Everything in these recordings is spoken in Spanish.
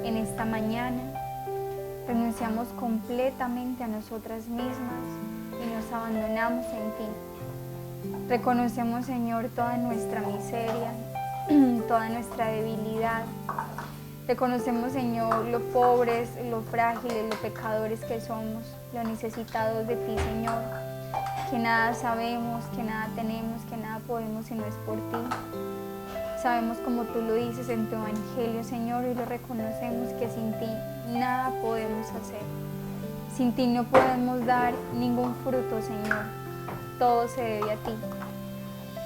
En esta mañana renunciamos completamente a nosotras mismas y nos abandonamos en ti. Reconocemos, Señor, toda nuestra miseria, toda nuestra debilidad. Reconocemos, Señor, lo pobres, lo frágiles, lo pecadores que somos, lo necesitados de ti, Señor, que nada sabemos, que nada tenemos, que nada podemos si no es por ti. Sabemos, como tú lo dices en tu Evangelio, Señor, y lo reconocemos, que sin ti nada podemos hacer. Sin ti no podemos dar ningún fruto, Señor. Todo se debe a ti.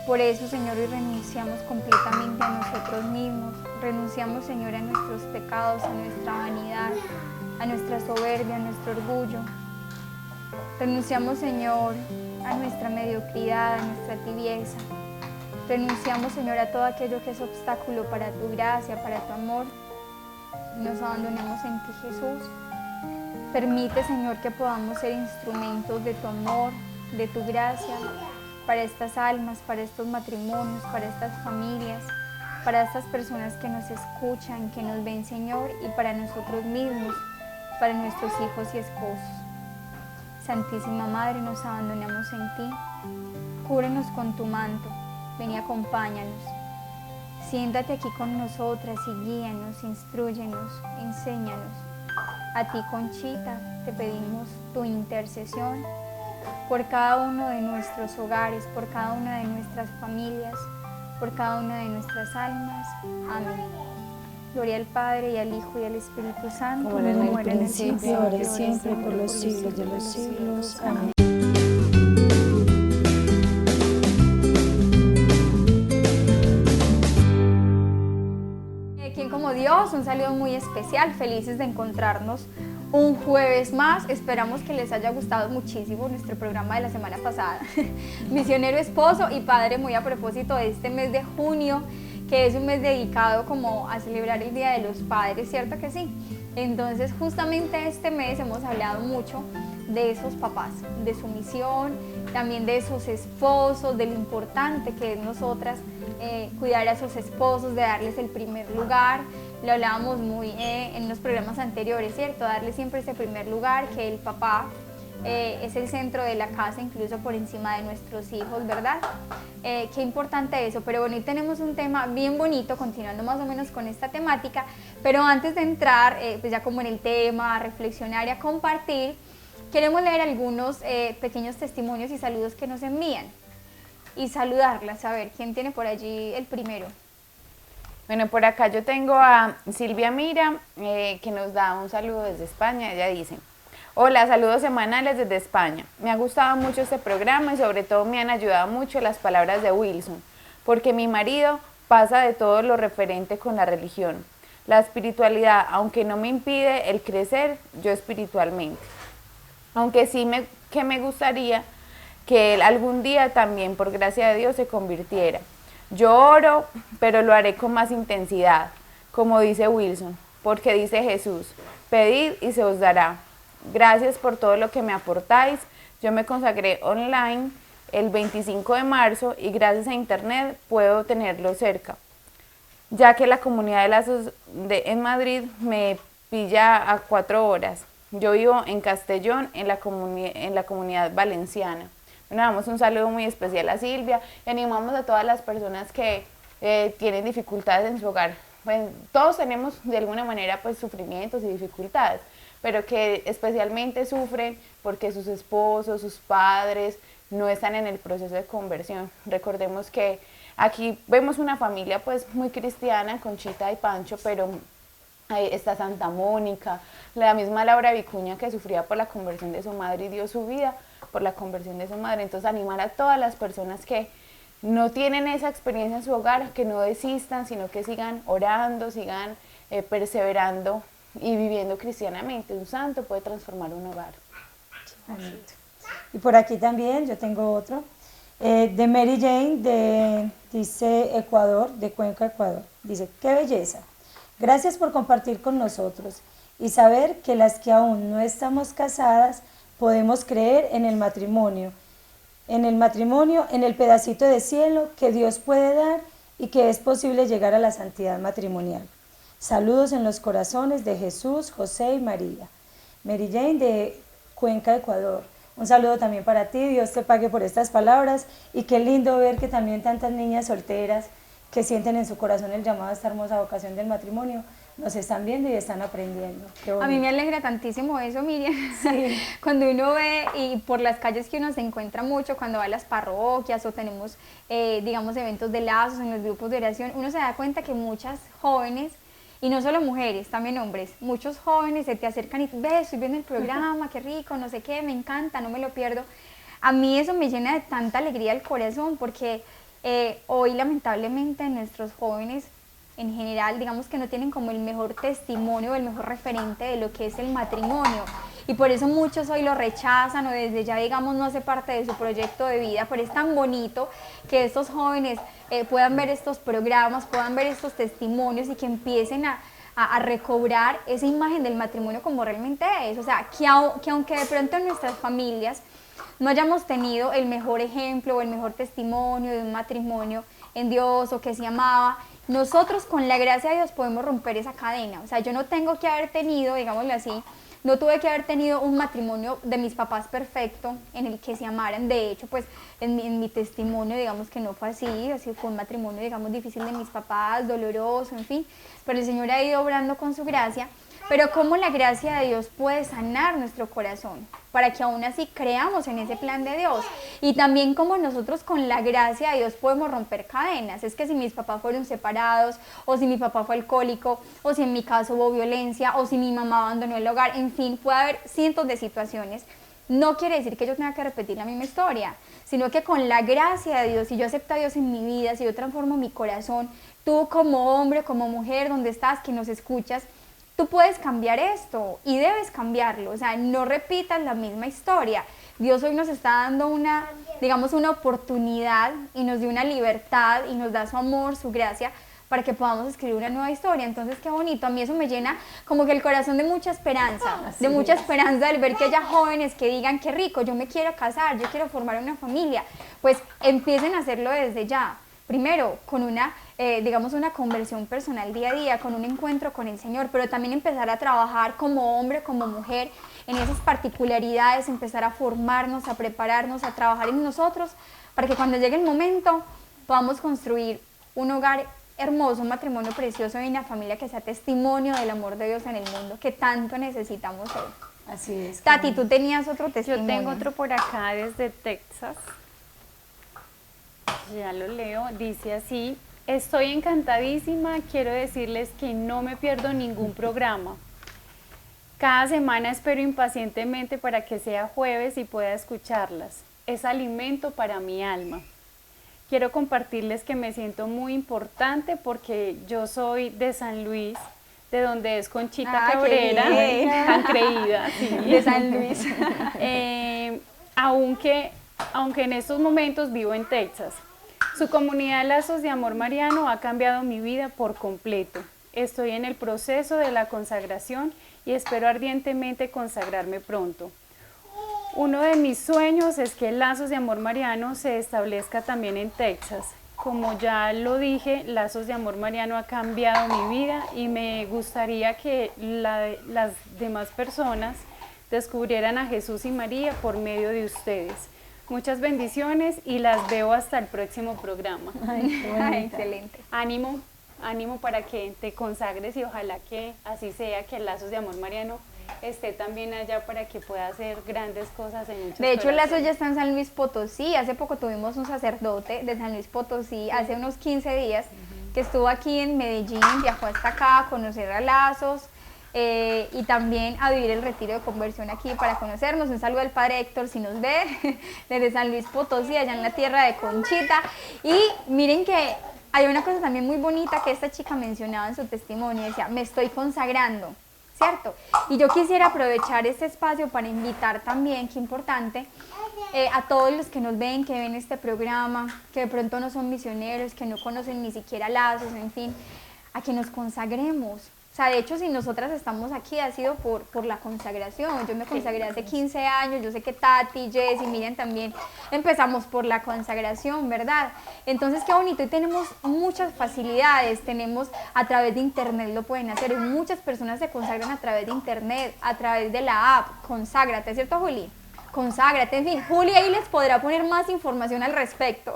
Por eso, Señor, hoy renunciamos completamente a nosotros mismos. Renunciamos, Señor, a nuestros pecados, a nuestra vanidad, a nuestra soberbia, a nuestro orgullo. Renunciamos, Señor, a nuestra mediocridad, a nuestra tibieza. Renunciamos, Señor, a todo aquello que es obstáculo para tu gracia, para tu amor. Nos abandonamos en ti, Jesús. Permite, Señor, que podamos ser instrumentos de tu amor, de tu gracia, para estas almas, para estos matrimonios, para estas familias, para estas personas que nos escuchan, que nos ven, Señor, y para nosotros mismos, para nuestros hijos y esposos. Santísima Madre, nos abandonamos en ti. Cúbrenos con tu manto. Ven y acompáñanos. Siéntate aquí con nosotras y guíanos, instrúyenos, enséñanos. A ti, Conchita, te pedimos tu intercesión por cada uno de nuestros hogares, por cada una de nuestras familias, por cada una de nuestras almas. Amén. Gloria al Padre, y al Hijo, y al Espíritu Santo, como era en el principio, ahora y siempre, por los siglos de los siglos. Amén. ¿Quién como Dios? Un saludo muy especial, felices de encontrarnos un jueves más. Esperamos que les haya gustado muchísimo nuestro programa de la semana pasada. Misionero, esposo y padre, muy a propósito de este mes de junio, que es un mes dedicado como a celebrar el Día de los Padres, ¿cierto que sí? Entonces, justamente este mes hemos hablado mucho de esos papás, de su misión, también de esos esposos, de lo importante que es nosotras cuidar a esos esposos, de darles el primer lugar. Lo hablábamos muy en los programas anteriores, ¿cierto? Darle siempre ese primer lugar, que el papá es el centro de la casa, incluso por encima de nuestros hijos, ¿verdad? Qué importante eso. Pero bueno, hoy tenemos un tema bien bonito, continuando más o menos con esta temática, pero antes de entrar, pues ya como en el tema, a reflexionar y a compartir, queremos leer algunos pequeños testimonios y saludos que nos envían y saludarlas. A ver, ¿quién tiene por allí el primero? Bueno, por acá yo tengo a Silvia Mira, que nos da un saludo desde España. Ella dice: hola, saludos semanales desde España. Me ha gustado mucho este programa y sobre todo me han ayudado mucho las palabras de Wilson, porque mi marido pasa de todo lo referente con la religión. La espiritualidad, aunque no me impide el crecer yo espiritualmente. Aunque sí que me gustaría que él algún día también, por gracia de Dios, se convirtiera. Yo oro, pero lo haré con más intensidad, como dice Wilson, porque dice Jesús: pedid y se os dará. Gracias por todo lo que me aportáis. Yo me consagré online el 25 de marzo y gracias a internet puedo tenerlo cerca, ya que la comunidad de Lazos en Madrid me pilla a 4 horas. Yo vivo en Castellón, en la comunidad valenciana. Bueno, damos un saludo muy especial a Silvia y animamos a todas las personas que tienen dificultades en su hogar. Pues, todos tenemos de alguna manera pues sufrimientos y dificultades, pero que especialmente sufren porque sus esposos, sus padres no están en el proceso de conversión. Recordemos que aquí vemos una familia pues muy cristiana, Conchita y Pancho, pero ahí está Santa Mónica, la misma Laura Vicuña, que sufría por la conversión de su madre y dio su vida por la conversión de su madre. Entonces, animar a todas las personas que no tienen esa experiencia en su hogar, que no desistan, sino que sigan orando, sigan perseverando y viviendo cristianamente. Un santo puede transformar un hogar. Y por aquí también yo tengo otro, de Mary Jane, dice Ecuador, de Cuenca, Ecuador. Dice: qué belleza. Gracias por compartir con nosotros y saber que las que aún no estamos casadas podemos creer en el matrimonio, en el pedacito de cielo que Dios puede dar y que es posible llegar a la santidad matrimonial. Saludos en los corazones de Jesús, José y María. Mary Jane de Cuenca, Ecuador. Un saludo también para ti, Dios te pague por estas palabras y qué lindo ver que también tantas niñas solteras que sienten en su corazón el llamado a esta hermosa vocación del matrimonio, nos están viendo y están aprendiendo. A mí me alegra tantísimo eso, Miriam. Sí. Cuando uno ve y por las calles que uno se encuentra mucho, cuando va a las parroquias o tenemos, digamos, eventos de lazos en los grupos de oración, uno se da cuenta que muchas jóvenes, y no solo mujeres, también hombres, muchos jóvenes se te acercan y ves, estoy viendo el programa, qué rico, no sé qué, me encanta, no me lo pierdo. A mí eso me llena de tanta alegría el corazón porque hoy lamentablemente nuestros jóvenes en general, digamos que no tienen como el mejor testimonio, el mejor referente de lo que es el matrimonio. Y por eso muchos hoy lo rechazan o desde ya, digamos, no hace parte de su proyecto de vida, pero es tan bonito que estos jóvenes puedan ver estos programas, puedan ver estos testimonios y que empiecen a recobrar esa imagen del matrimonio como realmente es. O sea, que aunque de pronto en nuestras familias no hayamos tenido el mejor ejemplo o el mejor testimonio de un matrimonio en Dios o que se amaba, nosotros con la gracia de Dios podemos romper esa cadena. O sea, yo no tengo que haber tenido, digámoslo así, no tuve que haber tenido un matrimonio de mis papás perfecto en el que se amaran. De hecho, pues en mi testimonio, digamos que no fue así fue un matrimonio, digamos, difícil de mis papás, doloroso, en fin. Pero el Señor ha ido obrando con su gracia. Pero cómo la gracia de Dios puede sanar nuestro corazón para que aún así creamos en ese plan de Dios. Y también cómo nosotros con la gracia de Dios podemos romper cadenas. Es que si mis papás fueron separados, o si mi papá fue alcohólico, o si en mi caso hubo violencia, o si mi mamá abandonó el hogar, en fin, puede haber cientos de situaciones. No quiere decir que yo tenga que repetir la misma historia, sino que con la gracia de Dios, si yo acepto a Dios en mi vida, si yo transformo mi corazón, tú como hombre, como mujer, donde estás, que nos escuchas, tú puedes cambiar esto y debes cambiarlo. O sea, no repitas la misma historia. Dios hoy nos está dando una oportunidad y nos dio una libertad y nos da su amor, su gracia, para que podamos escribir una nueva historia. Entonces, qué bonito. A mí eso me llena como que el corazón de mucha esperanza, esperanza al ver que haya jóvenes que digan, qué rico, yo me quiero casar, yo quiero formar una familia. Pues empiecen a hacerlo desde ya. Primero, con una conversión personal día a día, con un encuentro con el Señor, pero también empezar a trabajar como hombre, como mujer, en esas particularidades, empezar a formarnos, a prepararnos, a trabajar en nosotros, para que cuando llegue el momento podamos construir un hogar hermoso, un matrimonio precioso y una familia que sea testimonio del amor de Dios en el mundo, que tanto necesitamos hoy. Así es. Tati, tú tenías otro testimonio. Yo tengo otro por acá desde Texas. Ya lo leo, dice así: estoy encantadísima, quiero decirles que no me pierdo ningún programa. Cada semana espero impacientemente para que sea jueves y pueda escucharlas. Es alimento para mi alma. Quiero compartirles que me siento muy importante porque yo soy de San Luis, de donde es Conchita Cabrera, tan creída, sí. De San Luis. Aunque en estos momentos vivo en Texas. Su comunidad Lazos de Amor Mariano ha cambiado mi vida por completo. Estoy en el proceso de la consagración y espero ardientemente consagrarme pronto. Uno de mis sueños es que Lazos de Amor Mariano se establezca también en Texas. Como ya lo dije, Lazos de Amor Mariano ha cambiado mi vida y me gustaría que las demás personas descubrieran a Jesús y María por medio de ustedes. Muchas bendiciones y las veo hasta el próximo programa. Ay, excelente. Ánimo para que te consagres y ojalá que así sea, que Lazos de Amor Mariano esté también allá para que pueda hacer grandes cosas en muchos De hecho, el Lazo corazones. ya está en San Luis Potosí. Hace poco tuvimos un sacerdote de San Luis Potosí, hace unos 15 días, que estuvo aquí en Medellín, viajó hasta acá a conocer a Lazos y también a vivir el retiro de conversión aquí para conocernos. Un saludo al padre Héctor si nos ve, desde San Luis Potosí, allá en la tierra de Conchita. Y miren que hay una cosa también muy bonita que esta chica mencionaba en su testimonio, decía, me estoy consagrando, ¿cierto? Y yo quisiera aprovechar este espacio para invitar también, qué importante, a todos los que nos ven, que ven este programa, que de pronto no son misioneros, que no conocen ni siquiera Lazos, en fin, a que nos consagremos. O sea, de hecho, si nosotras estamos aquí ha sido por la consagración. Yo me consagré hace 15 años, yo sé que Tati, Jess y Miriam también empezamos por la consagración, ¿verdad? Entonces, qué bonito, y tenemos muchas facilidades, tenemos a través de internet lo pueden hacer, y muchas personas se consagran a través de internet, a través de la app, Conságrate, ¿cierto, Juli? Conságrate, en fin, Juli ahí les podrá poner más información al respecto,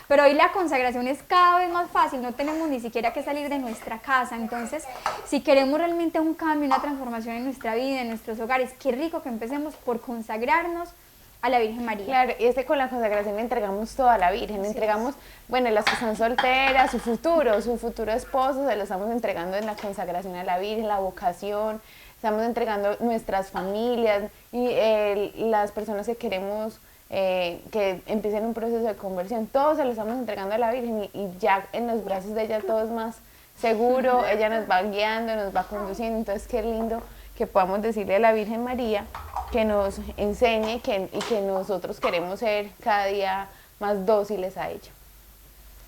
pero hoy la consagración es cada vez más fácil, no tenemos ni siquiera que salir de nuestra casa. Entonces, si queremos realmente un cambio, una transformación en nuestra vida, en nuestros hogares, qué rico que empecemos por consagrarnos a la Virgen María. Claro, y es que con la consagración le entregamos todo a la Virgen, le entregamos, bueno, las que están solteras, su futuro esposo, se lo estamos entregando en la consagración a la Virgen, la vocación, estamos entregando nuestras familias y las personas que queremos que empiecen un proceso de conversión, todo se lo estamos entregando a la Virgen y ya en los brazos de ella todo es más seguro, ella nos va guiando, nos va conduciendo. Entonces qué lindo que podamos decirle a la Virgen María que nos enseñe y que nosotros queremos ser cada día más dóciles a ella.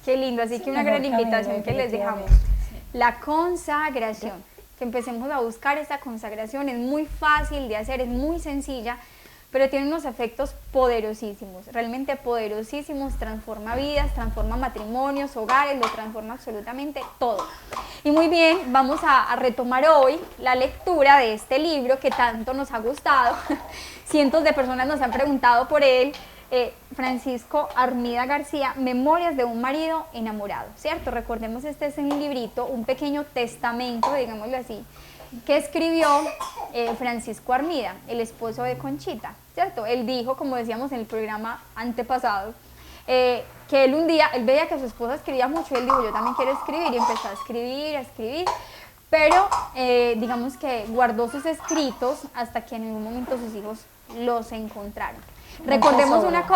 Qué lindo, así que una gran invitación que les dejamos, la consagración, que empecemos a buscar esa consagración. Es muy fácil de hacer, es muy sencilla, pero tiene unos efectos poderosísimos, realmente poderosísimos, transforma vidas, transforma matrimonios, hogares, lo transforma absolutamente todo. Y muy bien, vamos a retomar hoy la lectura de este libro que tanto nos ha gustado, cientos de personas nos han preguntado por él, Francisco Armida García, Memorias de un marido enamorado, ¿cierto? Recordemos, este es un librito, un pequeño testamento, digámoslo así, que escribió Francisco Armida, el esposo de Conchita, ¿cierto? Él dijo, como decíamos en el programa antepasado, que él un día, él veía que su esposa escribía mucho, y él dijo, yo también quiero escribir, y empezó a escribir, pero digamos que guardó sus escritos hasta que en algún momento sus hijos los encontraron. Recordemos una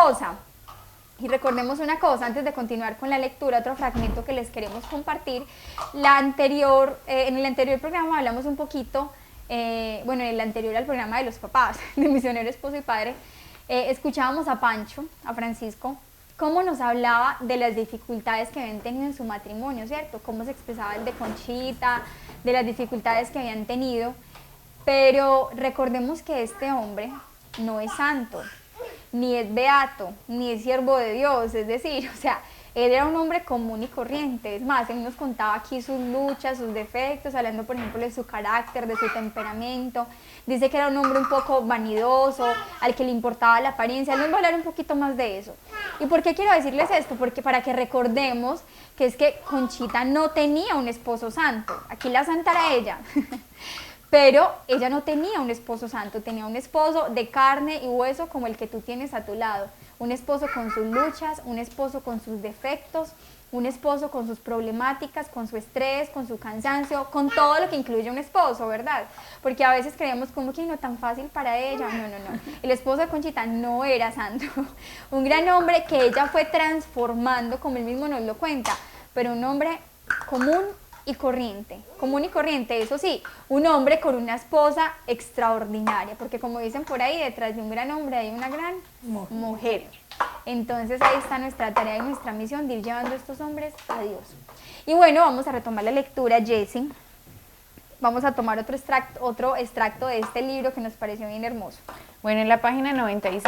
cosa, antes de continuar con la lectura, otro fragmento que les queremos compartir. En el anterior programa hablamos un poquito, en el anterior al programa de los papás, de Misionero Esposo y Padre, escuchábamos a Pancho, a Francisco, cómo nos hablaba de las dificultades que habían tenido en su matrimonio, ¿cierto? Cómo se expresaba el de Conchita, de las dificultades que habían tenido, pero recordemos que este hombre no es santo, ni es beato, ni es siervo de Dios, es decir, o sea, él era un hombre común y corriente. Es más, él nos contaba aquí sus luchas, sus defectos, hablando por ejemplo de su carácter, de su temperamento. Dice que era un hombre un poco vanidoso, al que le importaba la apariencia. Él nos va a hablar un poquito más de eso. ¿Y por qué quiero decirles esto? Porque para que recordemos que es que Conchita no tenía un esposo santo. Aquí la santa era ella. Pero ella no tenía un esposo santo, tenía un esposo de carne y hueso como el que tú tienes a tu lado. Un esposo con sus luchas, un esposo con sus defectos, un esposo con sus problemáticas, con su estrés, con su cansancio, con todo lo que incluye un esposo, ¿verdad? Porque a veces creemos como que no tan fácil para ella. No. El esposo de Conchita no era santo. Un gran hombre que ella fue transformando, como él mismo nos lo cuenta, pero un hombre común y corriente, eso sí, un hombre con una esposa extraordinaria, porque como dicen por ahí, detrás de un gran hombre hay una gran mujer. Entonces ahí está nuestra tarea y nuestra misión de ir llevando a estos hombres a Dios. Y bueno, vamos a retomar la lectura, Jessie. Vamos a tomar otro extracto de este libro que nos pareció bien hermoso. Bueno, en la página 96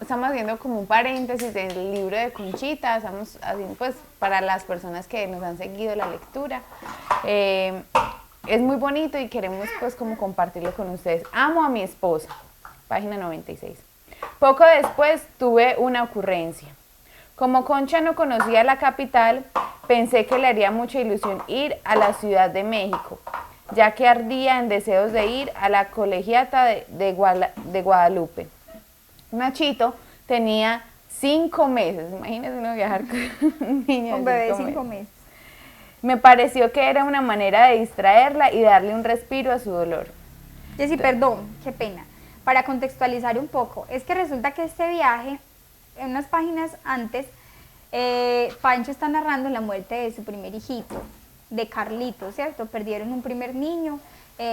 estamos haciendo como un paréntesis del libro de Conchita, estamos haciendo pues para las personas que nos han seguido la lectura. Es muy bonito y queremos pues como compartirlo con ustedes. Amo a mi esposa, página 96. Poco después tuve una ocurrencia. Como Concha no conocía la capital, pensé que le haría mucha ilusión ir a la Ciudad de México, ya que ardía en deseos de ir a la colegiata de Guadalupe. Nachito tenía 5 meses, imagínense uno viajar con un niño un bebé de 5 meses. Me pareció que era una manera de distraerla y darle un respiro a su dolor. Jessy, perdón, qué pena, para contextualizar un poco, es que resulta que este viaje, en unas páginas antes, Pancho está narrando la muerte de su primer hijito, de Carlito, ¿cierto? Perdieron un primer niño,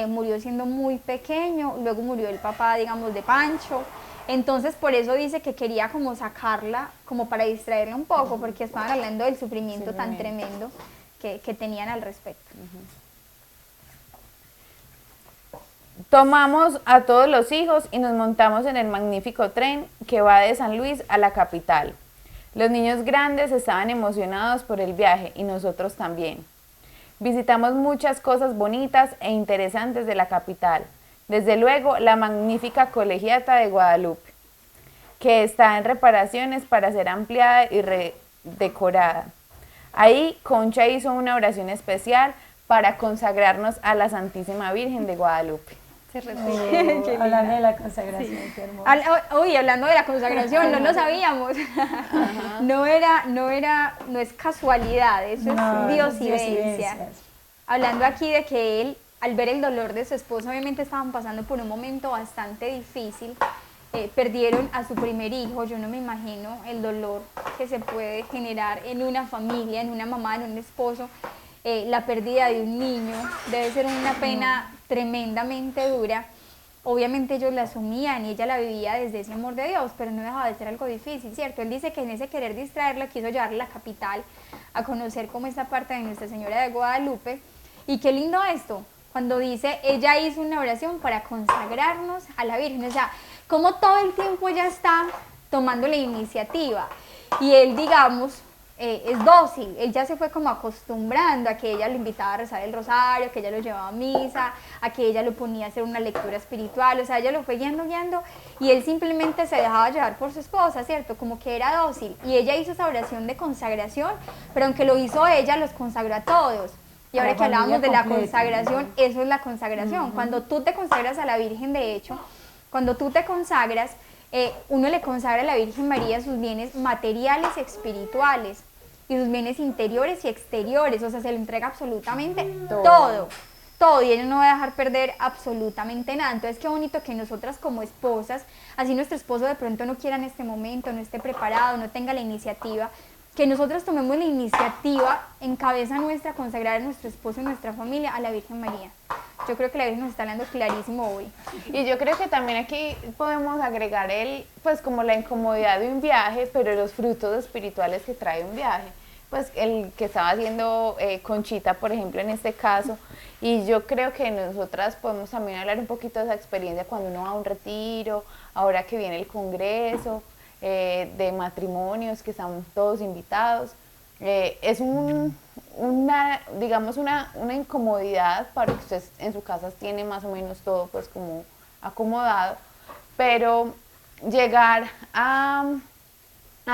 murió siendo muy pequeño, luego murió el papá, digamos, de Pancho. Entonces por eso dice que quería como sacarla, como para distraerla un poco, porque estaban hablando del sufrimiento tan tremendo que tenían al respecto. Tomamos a todos los hijos y nos montamos en el magnífico tren que va de San Luis a la capital. Los niños grandes estaban emocionados por el viaje y nosotros también. Visitamos muchas cosas bonitas e interesantes de la capital. Desde luego, la magnífica Colegiata de Guadalupe, que está en reparaciones para ser ampliada y redecorada. Ahí Concha hizo una oración especial para consagrarnos a la Santísima Virgen de Guadalupe. Se repite. Qué Hablando de la consagración, qué hermoso. Uy, hablando de la consagración, no lo sabíamos. No es casualidad, eso es diosidencia. Hablando aquí de que él, al ver el dolor de su esposa, obviamente estaban pasando por un momento bastante difícil. Perdieron a su primer hijo. Yo no me imagino el dolor que se puede generar en una familia, en una mamá, en un esposo. La pérdida de un niño debe ser una pena tremendamente dura. Obviamente ellos la asumían y ella la vivía desde ese amor de Dios, pero no dejaba de ser algo difícil, ¿cierto? Él dice que en ese querer distraerla quiso llevarla a la capital a conocer como esta parte de Nuestra Señora de Guadalupe. Y qué lindo esto, cuando dice, ella hizo una oración para consagrarnos a la Virgen, o sea, como todo el tiempo ella está tomando la iniciativa. Y él, digamos, es dócil, él ya se fue como acostumbrando a que ella lo invitaba a rezar el rosario, que ella lo llevaba a misa, a que ella lo ponía a hacer una lectura espiritual, o sea, ella lo fue guiando, y él simplemente se dejaba llevar por su esposa, ¿cierto? Como que era dócil, y ella hizo esa oración de consagración, pero aunque lo hizo ella, los consagró a todos. Y ahora que hablábamos de la consagración, eso es la consagración. Cuando tú te consagras a la Virgen, de hecho, cuando tú te consagras, uno le consagra a la Virgen María sus bienes materiales y espirituales, y sus bienes interiores y exteriores, o sea, se le entrega absolutamente todo, y ella no va a dejar perder absolutamente nada. Entonces, qué bonito que nosotras como esposas, así nuestro esposo de pronto no quiera en este momento, no esté preparado, no tenga la iniciativa, que nosotros tomemos la iniciativa en cabeza nuestra, consagrar a nuestro esposo y nuestra familia a la Virgen María. Yo creo que la Virgen nos está hablando clarísimo hoy. Y yo creo que también aquí podemos agregar pues como la incomodidad de un viaje, pero los frutos espirituales que trae un viaje. Pues el que estaba haciendo Conchita, por ejemplo, en este caso. Y yo creo que nosotras podemos también hablar un poquito de esa experiencia cuando uno va a un retiro, ahora que viene el congreso, de matrimonios, que están todos invitados. Es digamos una incomodidad para que usted en su casa tiene más o menos todo pues como acomodado, pero llegar a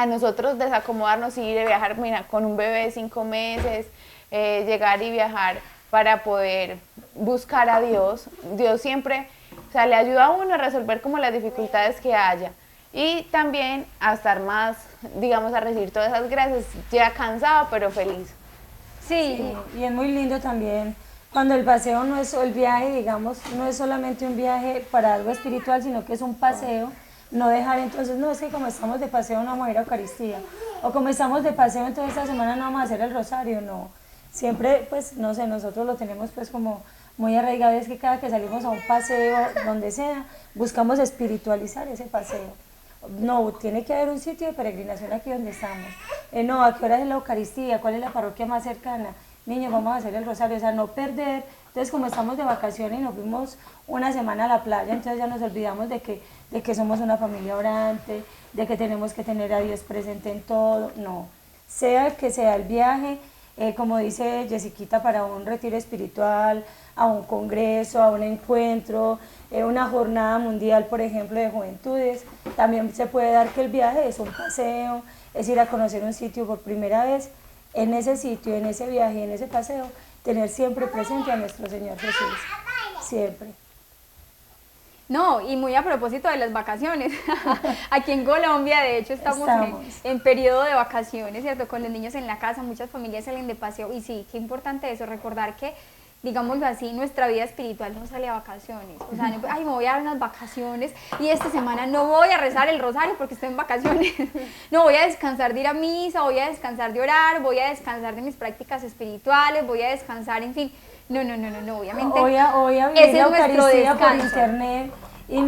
nosotros desacomodarnos y ir a viajar, mira, con un bebé de 5 meses, llegar y viajar para poder buscar a Dios. Dios siempre, o sea, le ayuda a uno a resolver como las dificultades que haya. Y también a estar más, digamos, a recibir todas esas gracias, ya cansado pero feliz. Sí, y es muy lindo también cuando el paseo no es, el viaje, digamos, no es solamente un viaje para algo espiritual, sino que es un paseo. No dejar entonces, no, es que como estamos de paseo no vamos a ir a Eucaristía, o como estamos de paseo entonces esta semana no vamos a hacer el rosario, no. Siempre, pues, no sé, nosotros lo tenemos pues como muy arraigado, es que cada que salimos a un paseo, donde sea, buscamos espiritualizar ese paseo. No, tiene que haber un sitio de peregrinación aquí donde estamos. No, ¿a qué hora es la Eucaristía? ¿Cuál es la parroquia más cercana? Niños, vamos a hacer el rosario, o sea, no perder. Entonces, como estamos de vacaciones y nos fuimos una semana a la playa, entonces ya nos olvidamos de que somos una familia orante, de que tenemos que tener a Dios presente en todo. No, sea el que sea el viaje, como dice Jessiquita, para un retiro espiritual, a un congreso, a un encuentro, una jornada mundial, por ejemplo, de juventudes. También se puede dar que el viaje es un paseo, es ir a conocer un sitio por primera vez. En ese sitio, en ese viaje, en ese paseo, tener siempre presente a nuestro Señor Jesús, siempre. No, y muy a propósito de las vacaciones, aquí en Colombia de hecho estamos. En periodo de vacaciones, ¿cierto? Con los niños en la casa, muchas familias salen de paseo y sí, qué importante eso, recordar que, digámoslo así, nuestra vida espiritual no sale a vacaciones, o sea, no, ay, me voy a dar unas vacaciones y esta semana no voy a rezar el rosario porque estoy en vacaciones, no, voy a descansar de ir a misa, voy a descansar de orar, voy a descansar de mis prácticas espirituales, voy a descansar, en fin. No, obviamente. Voy a vivir la Eucaristía por internet, y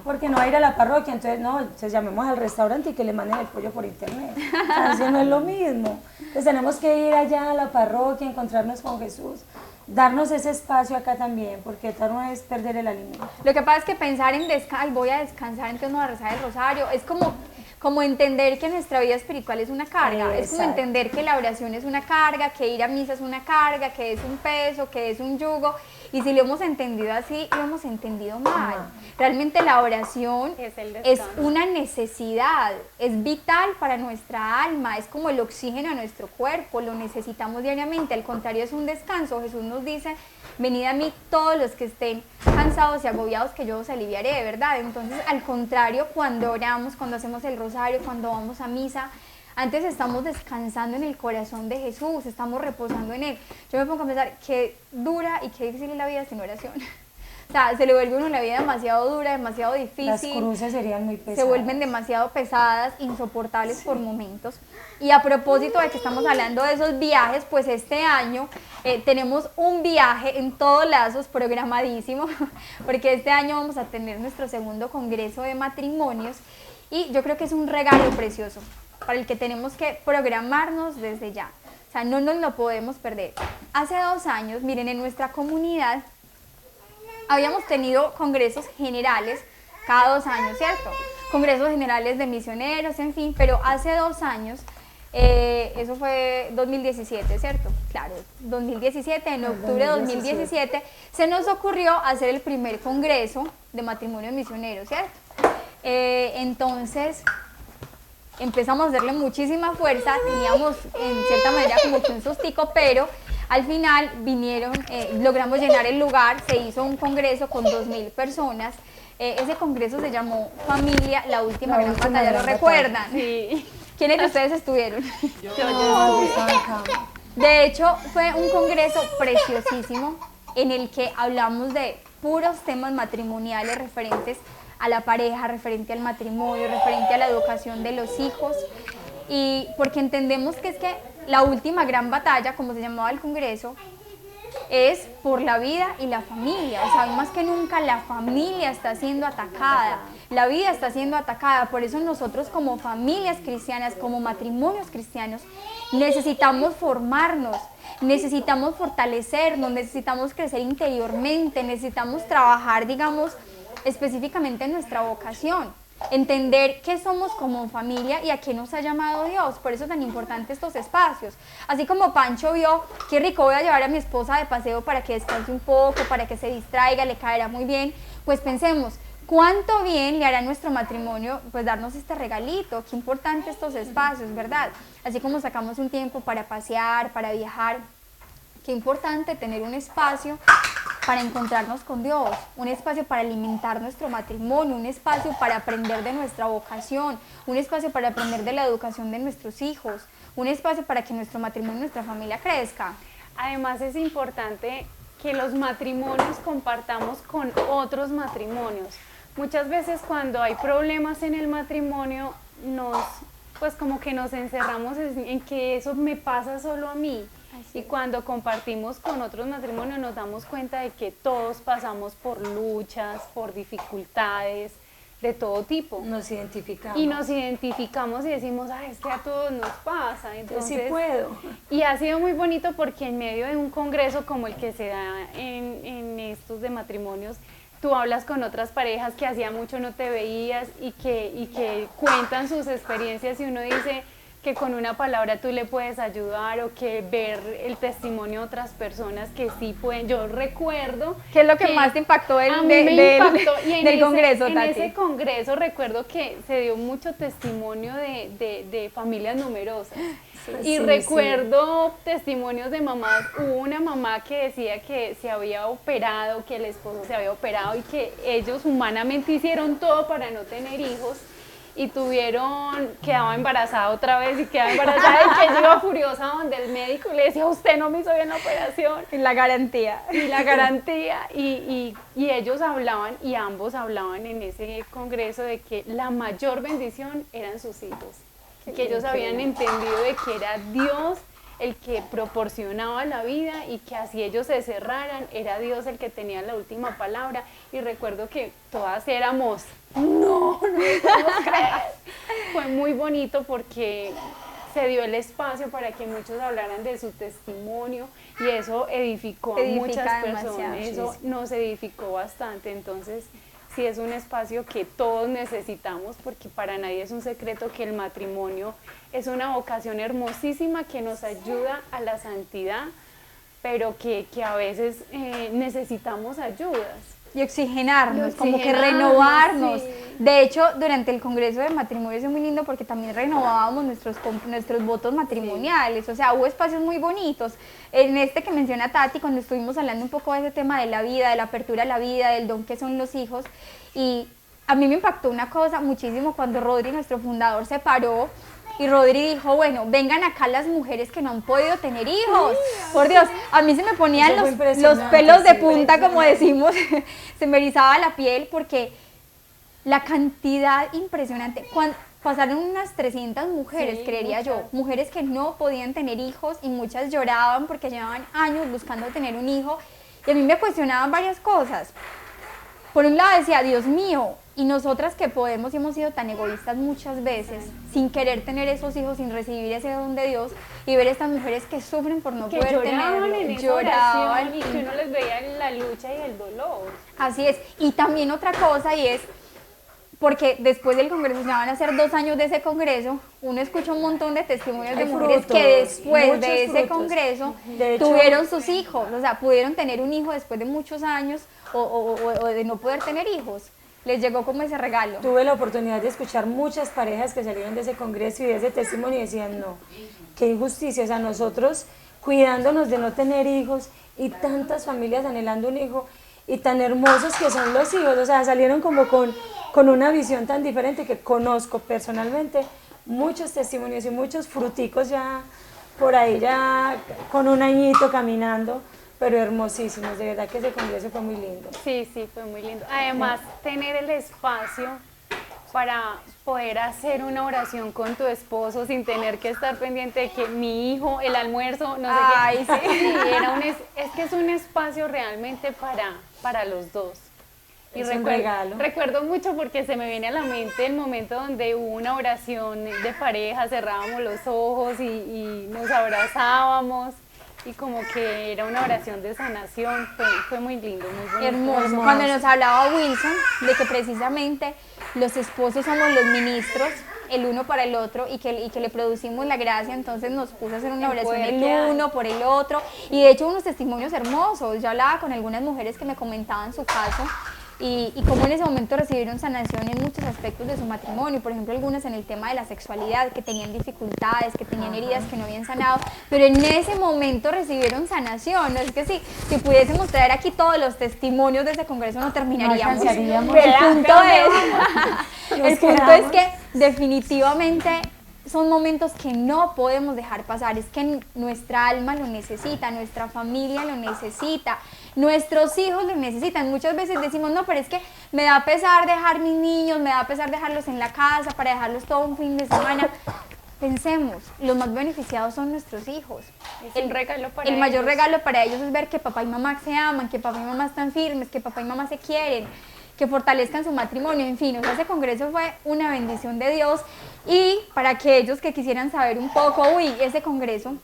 porque no va a ir a la parroquia, entonces no, entonces llamemos al restaurante y que le manden el pollo por internet. O sea, eso no es lo mismo. Entonces tenemos que ir allá a la parroquia, encontrarnos con Jesús. darnos ese espacio acá también, porque tal no es perder el alimento. Lo que pasa es que pensar en voy a descansar, entonces no voy a rezar el rosario, es como entender que nuestra vida espiritual es una carga, es como entender que la oración es una carga, que ir a misa es una carga, que es un peso, que es un yugo, y si lo hemos entendido así, lo hemos entendido mal. Realmente la oración es una necesidad, es vital para nuestra alma, es como el oxígeno a nuestro cuerpo, lo necesitamos diariamente, al contrario es un descanso. Jesús nos dice, venid a mí todos los que estén cansados y agobiados, que yo os aliviaré, ¿verdad? Entonces, al contrario, cuando oramos, cuando hacemos el rosario, cuando vamos a misa, antes estamos descansando en el corazón de Jesús, estamos reposando en Él. Yo me pongo a pensar qué dura y qué difícil es la vida sin oración. O sea, se le vuelve a uno la vida demasiado dura, demasiado difícil. Las cruces serían muy pesadas. Se vuelven demasiado pesadas, insoportables por momentos. Y a propósito de que estamos hablando de esos viajes, pues este año tenemos un viaje en todos lados programadísimo, porque este año vamos a tener nuestro segundo congreso de matrimonios y yo creo que es un regalo precioso para el que tenemos que programarnos desde ya. O sea, no nos lo podemos perder. Hace 2 años, miren, en nuestra comunidad habíamos tenido congresos generales cada 2 años, ¿cierto? Congresos generales de misioneros, en fin, pero hace 2 años, eso fue 2017, ¿cierto? Claro, 2017, en octubre de 2017, se nos ocurrió hacer el primer congreso de matrimonios misioneros, ¿cierto? Entonces, empezamos a hacerle muchísima fuerza, teníamos en cierta manera como que un sustico, pero al final vinieron, logramos llenar el lugar, se hizo un congreso con 2.000 personas. Ese congreso se llamó Familia, la última gran batalla, ¿lo recuerdan? Sí. ¿Quiénes de ustedes estuvieron? Yo. De hecho, fue un congreso preciosísimo en el que hablamos de puros temas matrimoniales referentes a la pareja, referente al matrimonio, referente a la educación de los hijos, y porque entendemos que es que la última gran batalla, como se llamaba el congreso, es por la vida y la familia. O sea, más que nunca la familia está siendo atacada, la vida está siendo atacada. Por eso nosotros como familias cristianas, como matrimonios cristianos, necesitamos formarnos, necesitamos fortalecernos, necesitamos crecer interiormente, necesitamos trabajar, digamos, específicamente en nuestra vocación, entender qué somos como familia y a qué nos ha llamado Dios. Por eso es tan importante estos espacios. Así como Pancho vio, qué rico, voy a llevar a mi esposa de paseo para que descanse un poco, para que se distraiga, le caerá muy bien, pues pensemos, cuánto bien le hará a nuestro matrimonio pues darnos este regalito. Qué importante estos espacios, ¿verdad? Así como sacamos un tiempo para pasear, para viajar, qué importante tener un espacio para encontrarnos con Dios, un espacio para alimentar nuestro matrimonio, un espacio para aprender de nuestra vocación, un espacio para aprender de la educación de nuestros hijos, un espacio para que nuestro matrimonio y nuestra familia crezca. Además es importante que los matrimonios compartamos con otros matrimonios. Muchas veces cuando hay problemas en el matrimonio, pues como que nos encerramos en que eso me pasa solo a mí. Y cuando compartimos con otros matrimonios nos damos cuenta de que todos pasamos por luchas, por dificultades de todo tipo. Nos identificamos. Y nos identificamos y decimos, es que a todos nos pasa. Entonces, yo sí puedo. Y ha sido muy bonito porque en medio de un congreso como el que se da en estos de matrimonios, tú hablas con otras parejas que hacía mucho no te veías y que cuentan sus experiencias y uno dice que con una palabra tú le puedes ayudar o que ver el testimonio de otras personas que sí pueden. Yo recuerdo... ¿Qué es lo que más te impactó del congreso, Tati? En ese congreso recuerdo que se dio mucho testimonio de familias numerosas. Y recuerdo testimonios de mamás. Hubo una mamá que decía que se había operado, que el esposo se había operado y que ellos humanamente hicieron todo para no tener hijos. Y quedaba embarazada otra vez y quedaba embarazada y que ella iba furiosa donde el médico y le decía, usted no me hizo bien la operación. Y la garantía. Y ellos hablaban y ambos hablaban en ese congreso de que la mayor bendición eran sus hijos. Que ellos habían entendido de que era Dios el que proporcionaba la vida y que así ellos se cerraran, era Dios el que tenía la última palabra. Y recuerdo que todas no podemos creer. Fue muy bonito porque se dio el espacio para que muchos hablaran de su testimonio y eso edificó a muchas personas, eso nos edificó bastante. Entonces sí es un espacio que todos necesitamos, porque para nadie es un secreto que el matrimonio es una vocación hermosísima que nos ayuda a la santidad, pero que a veces necesitamos ayudas. Y oxigenarnos, como que renovarnos. Sí. De hecho, durante el Congreso de Matrimonio es muy lindo porque también renovábamos nuestros votos matrimoniales, sí. O sea, hubo espacios muy bonitos. En este que menciona Tati, cuando estuvimos hablando un poco de ese tema de la vida, de la apertura a la vida, del don que son los hijos, y a mí me impactó una cosa muchísimo cuando Rodri, nuestro fundador, se paró y Rodri dijo, bueno, vengan acá las mujeres que no han podido tener hijos. Por Dios, a mí se me ponían los pelos de punta, como decimos, se me erizaba la piel porque la cantidad impresionante. Pasaron unas 300 mujeres, sí, creería yo, mujeres que no podían tener hijos y muchas lloraban porque llevaban años buscando tener un hijo y a mí me cuestionaban varias cosas. Por un lado decía, Dios mío, y nosotras que podemos y hemos sido tan egoístas muchas veces, sin querer tener esos hijos, sin recibir ese don de Dios, y ver estas mujeres que sufren por no poder tenerlo, lloraban y que uno les veía la lucha y el dolor. Así es, y también otra cosa, y es, porque después del congreso, ya van a ser 2 años de ese congreso, uno escucha un montón de testimonios de mujeres que después de ese congreso tuvieron sus hijos, o sea, pudieron tener un hijo después de muchos años, o de no poder tener hijos. Les llegó como ese regalo. Tuve la oportunidad de escuchar muchas parejas que salieron de ese congreso y de ese testimonio y decían, no, qué injusticia, o sea, nosotros cuidándonos de no tener hijos y tantas familias anhelando un hijo y tan hermosos que son los hijos, o sea, salieron como con una visión tan diferente que conozco personalmente muchos testimonios y muchos fruticos ya por ahí ya con un añito caminando, pero hermosísimos, de verdad que ese congreso fue muy lindo. Sí, sí, fue muy lindo. Además, tener el espacio para poder hacer una oración con tu esposo sin tener que estar pendiente de que mi hijo, el almuerzo, no sé qué. Sí. Sí, es que es un espacio realmente para los dos. Y es un regalo. Recuerdo mucho porque se me viene a la mente el momento donde hubo una oración de pareja, cerrábamos los ojos y nos abrazábamos. Y como que era una oración de sanación, fue muy lindo, muy bonito. Hermoso. Cuando nos hablaba Wilson de que precisamente los esposos somos los ministros, el uno para el otro, y que le producimos la gracia, entonces nos puso a hacer una oración el uno por el otro, y de hecho unos testimonios hermosos. Yo hablaba con algunas mujeres que me comentaban su caso, y cómo en ese momento recibieron sanación en muchos aspectos de su matrimonio, por ejemplo algunas en el tema de la sexualidad, que tenían dificultades, que tenían heridas que no habían sanado, pero en ese momento recibieron sanación. No es que si pudiésemos traer aquí todos los testimonios de ese congreso no terminaríamos. El punto es que definitivamente son momentos que no podemos dejar pasar, es que nuestra alma lo necesita, nuestra familia lo necesita, nuestros hijos lo necesitan. Muchas veces decimos, no, pero es que me da pesar dejar mis niños, me da pesar dejarlos en la casa, para dejarlos todo un fin de semana. Pensemos, los más beneficiados son nuestros hijos. El mayor regalo para ellos es ver que papá y mamá se aman, que papá y mamá están firmes, que papá y mamá se quieren, que fortalezcan su matrimonio, en fin. O sea, ese congreso fue una bendición de Dios. Y para aquellos que quisieran saber un poco, ese congreso,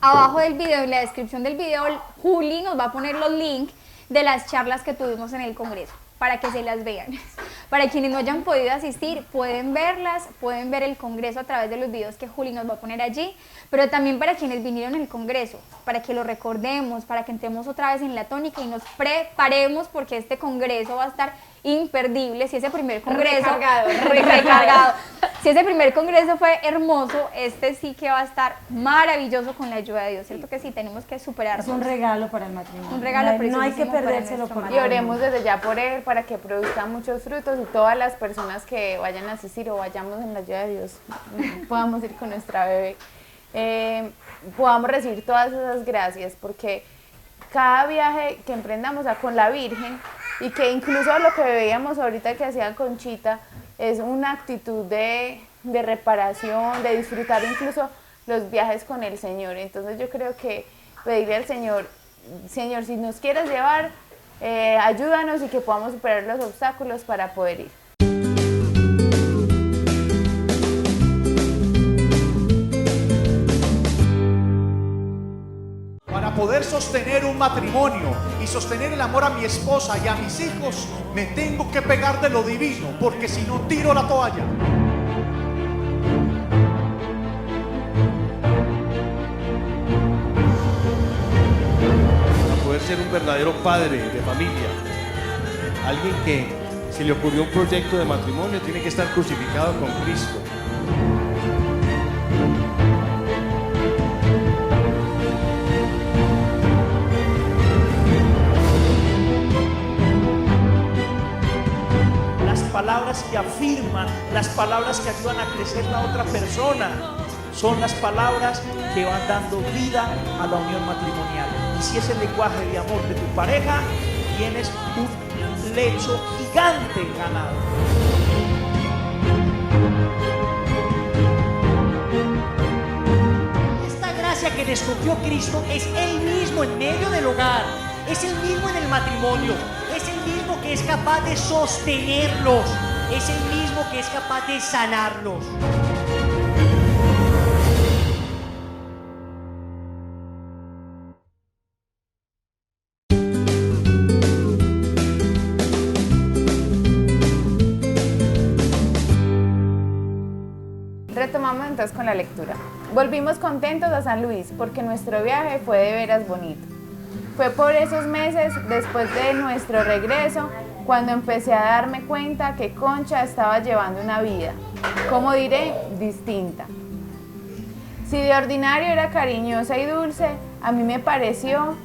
abajo del video, en la descripción del video, Juli nos va a poner los links de las charlas que tuvimos en el congreso, para que se las vean. Para quienes no hayan podido asistir, pueden verlas, pueden ver el congreso a través de los videos que Juli nos va a poner allí, pero también para quienes vinieron al congreso, para que lo recordemos, para que entremos otra vez en la tónica y nos preparemos, porque este congreso va a estar imperdible. Si ese primer congreso recargado. Si ese primer congreso fue hermoso, este sí que va a estar maravilloso con la ayuda de Dios, ¿cierto que sí? Tenemos que superarnos. Es un regalo para el matrimonio. Un regalo no hay que perdérselo por nada. Y oremos desde ya por él para que produzca muchos frutos y todas las personas que vayan a asistir o vayamos en la ayuda de Dios podamos ir con nuestra bebé, podamos recibir todas esas gracias, porque cada viaje que emprendamos con la Virgen, y que incluso lo que veíamos ahorita que hacía Conchita es una actitud de reparación, de disfrutar incluso los viajes con el Señor. Entonces yo creo que pedirle al Señor, Señor, si nos quieres llevar, ayúdanos y que podamos superar los obstáculos para poder ir. poder sostener un matrimonio y sostener el amor a mi esposa y a mis hijos, me tengo que pegar de lo divino, porque si no tiro la toalla. Para poder ser un verdadero padre de familia, alguien que se le ocurrió un proyecto de matrimonio tiene que estar crucificado con Cristo. Las palabras que afirman, las palabras que ayudan a crecer la otra persona, son las palabras que van dando vida a la unión matrimonial. Y si es el lenguaje de amor de tu pareja, tienes un lecho gigante ganado. Esta gracia que descubrió Cristo es Él mismo en medio del hogar, es el mismo en el matrimonio, es el mismo que es capaz de sostenerlos, es el mismo que es capaz de sanarlos. Retomamos entonces con la lectura. Volvimos contentos a San Luis porque nuestro viaje fue de veras bonito. Fue por esos meses después de nuestro regreso cuando empecé a darme cuenta que Concha estaba llevando una vida, como diré, distinta. Si de ordinario era cariñosa y dulce, a mí me pareció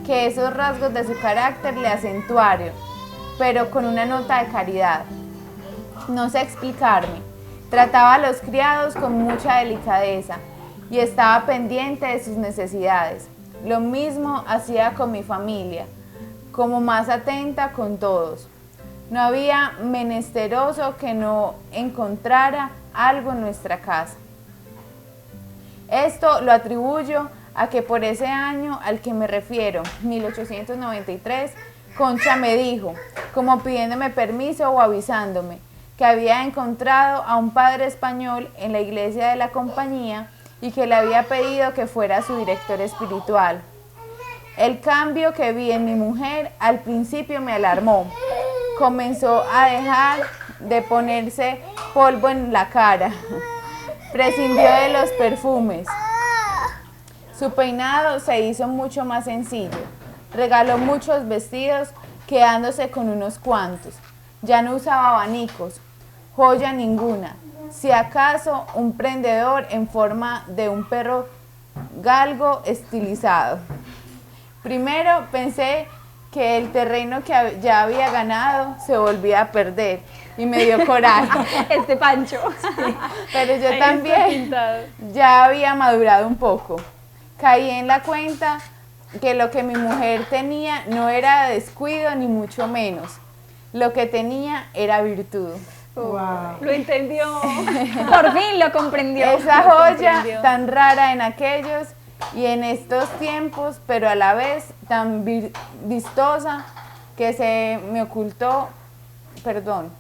que esos rasgos de su carácter le acentuaron, pero con una nota de caridad. No sé explicarme. Trataba a los criados con mucha delicadeza y estaba pendiente de sus necesidades. Lo mismo hacía con mi familia, como más atenta con todos. No había menesteroso que no encontrara algo en nuestra casa. Esto lo atribuyo a que por ese año al que me refiero, 1893, Concha me dijo, como pidiéndome permiso o avisándome, que había encontrado a un padre español en la iglesia de la compañía y que le había pedido que fuera su director espiritual. El cambio que vi en mi mujer al principio me alarmó. Comenzó a dejar de ponerse polvo en la cara. Prescindió de los perfumes. Su peinado se hizo mucho más sencillo. Regaló muchos vestidos, quedándose con unos cuantos. Ya no usaba abanicos, joya ninguna, si acaso un prendedor en forma de un perro galgo estilizado. Primero pensé que el terreno que ya había ganado se volvía a perder y me dio coraje. Este Pancho. Pero yo Ahí está también pintado. ya había madurado un poco. Caí en la cuenta que lo que mi mujer tenía no era descuido ni mucho menos. Lo que tenía era virtud. Wow. Lo entendió. Por fin lo comprendió. Esa Lo joya comprendió. tan rara en aquellos y en estos tiempos, pero a la vez tan vistosa que se me ocultó,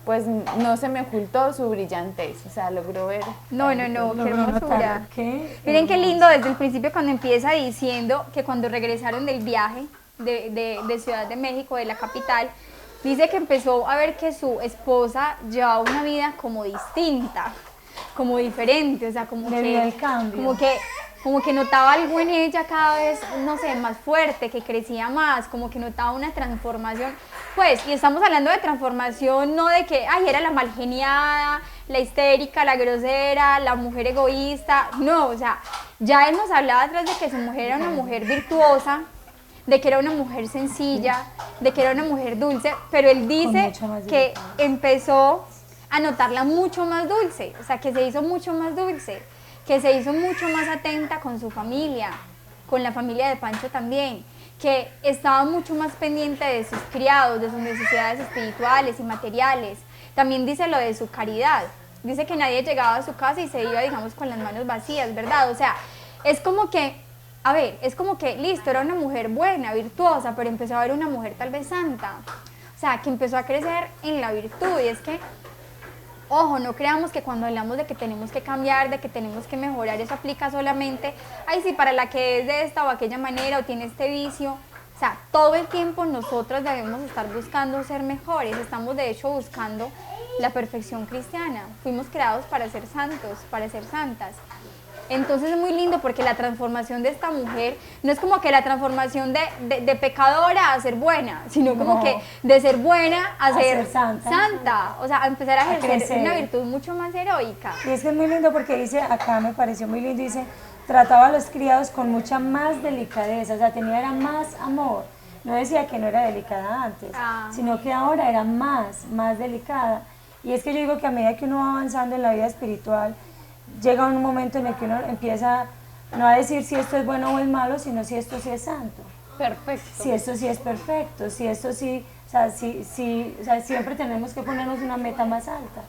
pues no se me ocultó su brillantez, o sea, logró ver. No, qué hermosura. notar, qué Miren qué lindo desde el principio cuando empieza diciendo que cuando regresaron del viaje de Ciudad de México, de la capital, dice que empezó a ver que su esposa llevaba una vida como distinta, como diferente, o sea, como Debido al cambio. como que notaba algo en ella cada vez, no sé, más fuerte, que crecía más, como que notaba una transformación. Pues, y estamos hablando de transformación, no de que, ay, era la malgeniada, la histérica, la grosera, la mujer egoísta, no, o sea, ya él nos hablaba atrás de que su mujer era una mujer virtuosa, de que era una mujer sencilla, de que era una mujer dulce, pero él dice mucha más que libertad. empezó a notarla mucho más dulce, o sea, que se hizo mucho más dulce, que se hizo mucho más atenta con su familia, con la familia de Pancho también, que estaba mucho más pendiente de sus criados, de sus necesidades espirituales y materiales. También dice lo de su caridad, dice que nadie llegaba a su casa y se iba, digamos, con las manos vacías, ¿verdad? O sea, es como que, a ver, es como que, listo, era una mujer buena, virtuosa, pero empezó a ver una mujer tal vez santa, o sea, que empezó a crecer en la virtud, y es que Ojo, no creamos que cuando hablamos de que tenemos que cambiar, de que tenemos que mejorar, eso aplica solamente, ay sí, para la que es de esta o aquella manera o tiene este vicio. O sea, todo el tiempo nosotros debemos estar buscando ser mejores, estamos de hecho buscando la perfección cristiana. Fuimos creados para ser santos, para ser santas. Entonces es muy lindo porque la transformación de esta mujer no es como que la transformación de pecadora a ser buena, sino como que de ser buena a ser santa, o sea, a empezar a ejercer una virtud mucho más heroica. Y es que es muy lindo porque dice, acá me pareció muy lindo, dice, trataba a los criados con mucha más delicadeza, o sea, era más amor. No decía que no era delicada antes, sino que ahora era más delicada. Y es que yo digo que a medida que uno va avanzando en la vida espiritual, llega un momento en el que uno empieza no a decir si esto es bueno o es malo, sino si esto sí es santo. Perfecto. Si esto sí es perfecto, si esto sí, o sea, o sea, siempre tenemos que ponernos una meta más alta,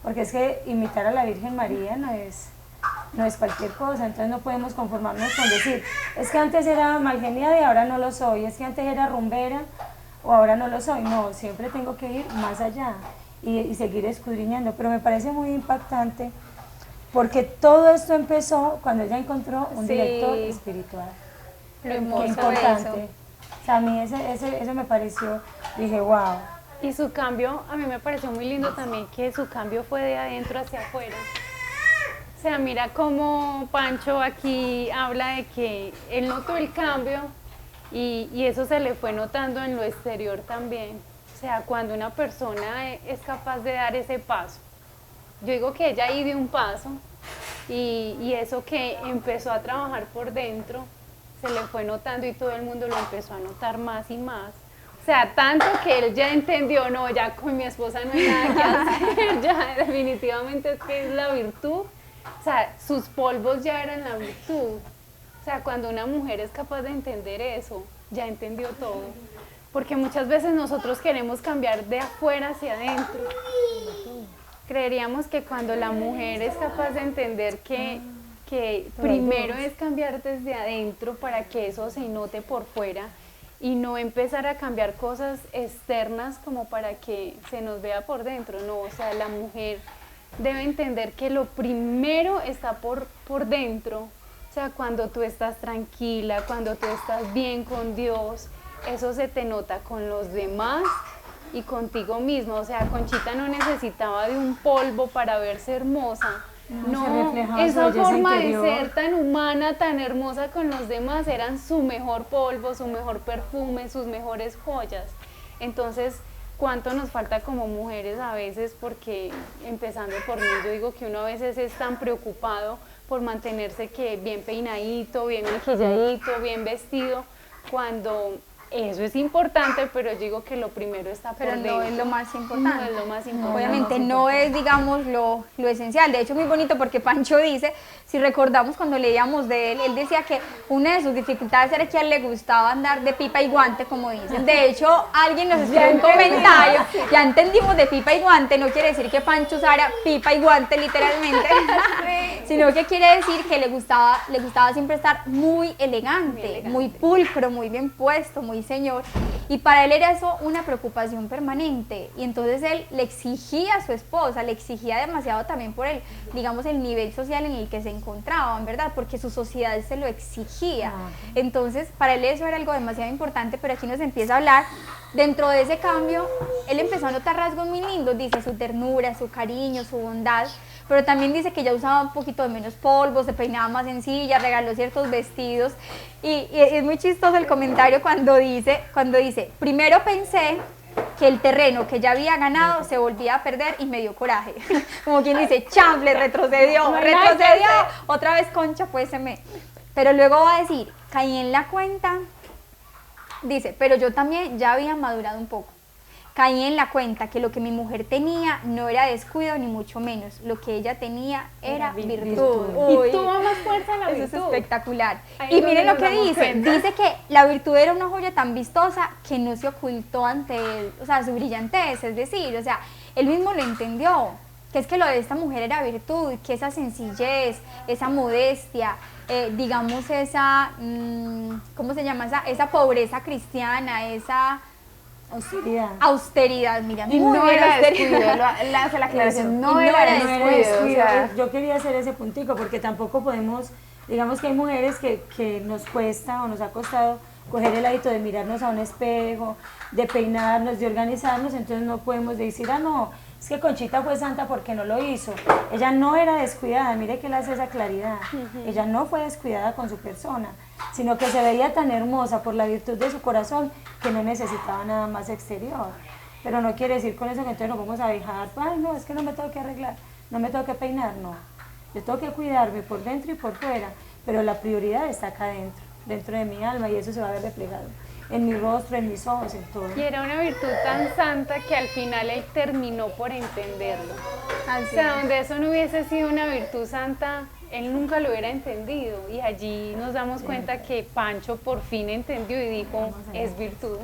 porque es que imitar a la Virgen María no es cualquier cosa, entonces no podemos conformarnos con decir, es que antes era malgeniada y ahora no lo soy, es que antes era rumbera o ahora no lo soy. No, siempre tengo que ir más allá y seguir escudriñando, pero me parece muy impactante porque todo esto empezó cuando ella encontró un director espiritual. Lo hermoso Qué importante. O sea, a mí eso me pareció, dije, wow. Y su cambio, a mí me pareció muy lindo también que su cambio fue de adentro hacia afuera. O sea, mira cómo Pancho aquí habla de que él notó el cambio y eso se le fue notando en lo exterior también. O sea, cuando una persona es capaz de dar ese paso. Yo digo que ella ahí dio un paso y eso que empezó a trabajar por dentro se le fue notando y todo el mundo lo empezó a notar más y más. O sea, tanto que él ya entendió, no, ya con mi esposa no hay nada que hacer, ya definitivamente es que es la virtud. O sea, sus polvos ya eran la virtud. O sea, cuando una mujer es capaz de entender eso, ya entendió todo. Porque muchas veces nosotros queremos cambiar de afuera hacia adentro. Creeríamos que cuando la mujer es capaz de entender que primero es cambiar desde adentro para que eso se note por fuera y no empezar a cambiar cosas externas como para que se nos vea por dentro. No, o sea, la mujer debe entender que lo primero está por dentro. O sea, cuando tú estás tranquila, cuando tú estás bien con Dios, eso se te nota con los demás y contigo mismo. O sea, Conchita no necesitaba de un polvo para verse hermosa. No, esa forma de ser tan humana, tan hermosa con los demás, eran su mejor polvo, su mejor perfume, sus mejores joyas. Entonces, ¿cuánto nos falta como mujeres a veces? Porque, empezando por mí, yo digo que uno a veces es tan preocupado por mantenerse que bien peinadito, bien maquilladito, bien vestido, cuando eso es importante, pero yo digo que lo primero está por dentro. Pero no es lo más importante. No es lo más importante. Obviamente no es, digamos, lo esencial. De hecho, es muy bonito porque Pancho dice, si recordamos cuando leíamos de él, él decía que una de sus dificultades era que a él le gustaba andar de pipa y guante, como dicen. De hecho, alguien nos escribió un comentario, ya entendimos de pipa y guante, no quiere decir que Pancho usara pipa y guante literalmente, sino que quiere decir que le gustaba siempre estar muy elegante, muy pulcro, muy bien puesto, muy señor, y para él era eso una preocupación permanente, y entonces él le exigía a su esposa, le exigía demasiado también por él, digamos, el nivel social en el que se encontraban, ¿verdad? Porque su sociedad se lo exigía. Entonces, para él eso era algo demasiado importante, pero aquí nos empieza a hablar, dentro de ese cambio, él empezó a notar rasgos muy lindos, dice su ternura, su cariño, su bondad, pero también dice que ya usaba un poquito de menos polvo, se peinaba más sencilla, regaló ciertos vestidos, y es muy chistoso el comentario cuando dice, primero pensé que el terreno que ya había ganado se volvía a perder y me dio coraje, como quien dice, chamble, retrocedió, otra vez Concha, pues pero luego va a decir, caí en la cuenta, dice, pero yo también ya había madurado un poco. Caí en la cuenta que lo que mi mujer tenía no era descuido ni mucho menos, lo que ella tenía era virtud. Y tuvo más fuerza la virtud. Eso es espectacular. Y miren lo que dice que la virtud era una joya tan vistosa que no se ocultó ante él, o sea, su brillantez, es decir, o sea, él mismo lo entendió, que es que lo de esta mujer era virtud, que esa sencillez, esa modestia, digamos esa, ¿cómo se llama? Esa pobreza cristiana, esa Austeridad. Austeridad, mira, Y muy no bien, era austeridad. descuido, le hace la aclaración, Eso. no Y era No era descuido, o descuido. sea, Yo quería hacer ese puntico porque tampoco podemos, digamos que hay mujeres que nos cuesta o nos ha costado coger el hábito de mirarnos a un espejo, de peinarnos, de organizarnos, entonces no podemos decir, ah, no, es que Conchita fue santa porque no lo hizo. Ella no era descuidada, mire que le hace esa claridad. Ella no fue descuidada con su persona, sino que se veía tan hermosa por la virtud de su corazón que no necesitaba nada más exterior. Pero no quiere decir con eso que entonces nos vamos a dejar, ay, no, es que no me tengo que arreglar, no me tengo que peinar, no. Yo tengo que cuidarme por dentro y por fuera, pero la prioridad está acá dentro de mi alma, y eso se va a ver reflejado en mi rostro, en mis ojos, en todo. Y era una virtud tan santa que al final él terminó por entenderlo. Así O sea, es. donde eso no hubiese sido una virtud santa, él nunca lo hubiera entendido. Y allí nos damos cuenta que Pancho por fin entendió y dijo, es virtud,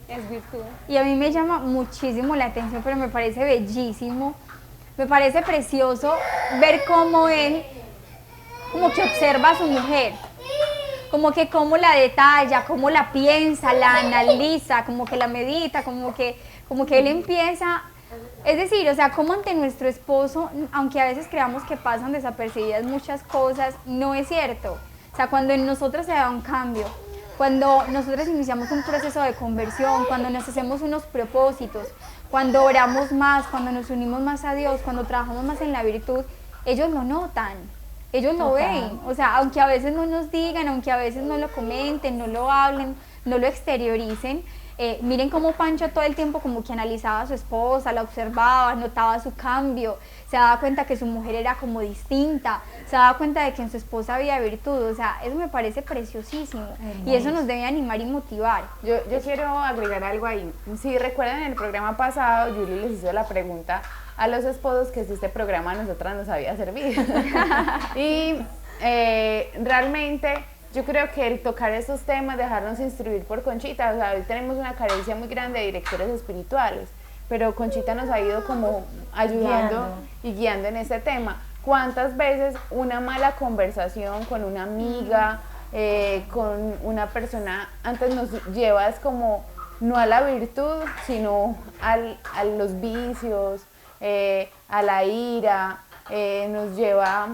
es virtud. Y a mí me llama muchísimo la atención, pero me parece bellísimo, me parece precioso ver cómo él como que observa a su mujer, como que cómo la detalla, cómo la piensa, la analiza, como que la medita, como que él empieza, es decir, o sea, como ante nuestro esposo, aunque a veces creamos que pasan desapercibidas muchas cosas, no es cierto. O sea, cuando en nosotras se da un cambio, cuando nosotros iniciamos un proceso de conversión, cuando nos hacemos unos propósitos, cuando oramos más, cuando nos unimos más a Dios, cuando trabajamos más en la virtud, ellos lo notan. Ellos lo ven, o sea, aunque a veces no nos digan, aunque a veces no lo comenten, no lo hablen, no lo exterioricen, miren cómo Pancho todo el tiempo como que analizaba a su esposa, la observaba, notaba su cambio, se daba cuenta que su mujer era como distinta, se daba cuenta de que en su esposa había virtud, o sea, eso me parece preciosísimo y eso nos debe animar y motivar. yo quiero agregar algo ahí. Si recuerdan, en el programa pasado, Julie les hizo la pregunta a los esposos que si este programa a nosotras nos había servido. Y realmente yo creo que el tocar esos temas, dejarnos instruir por Conchita, o sea, hoy tenemos una carencia muy grande de directores espirituales, pero Conchita nos ha ido como ayudando y guiando en este tema. ¿Cuántas veces una mala conversación con una amiga, con una persona, antes nos lleva es como no a la virtud, sino a los vicios, a la ira, nos lleva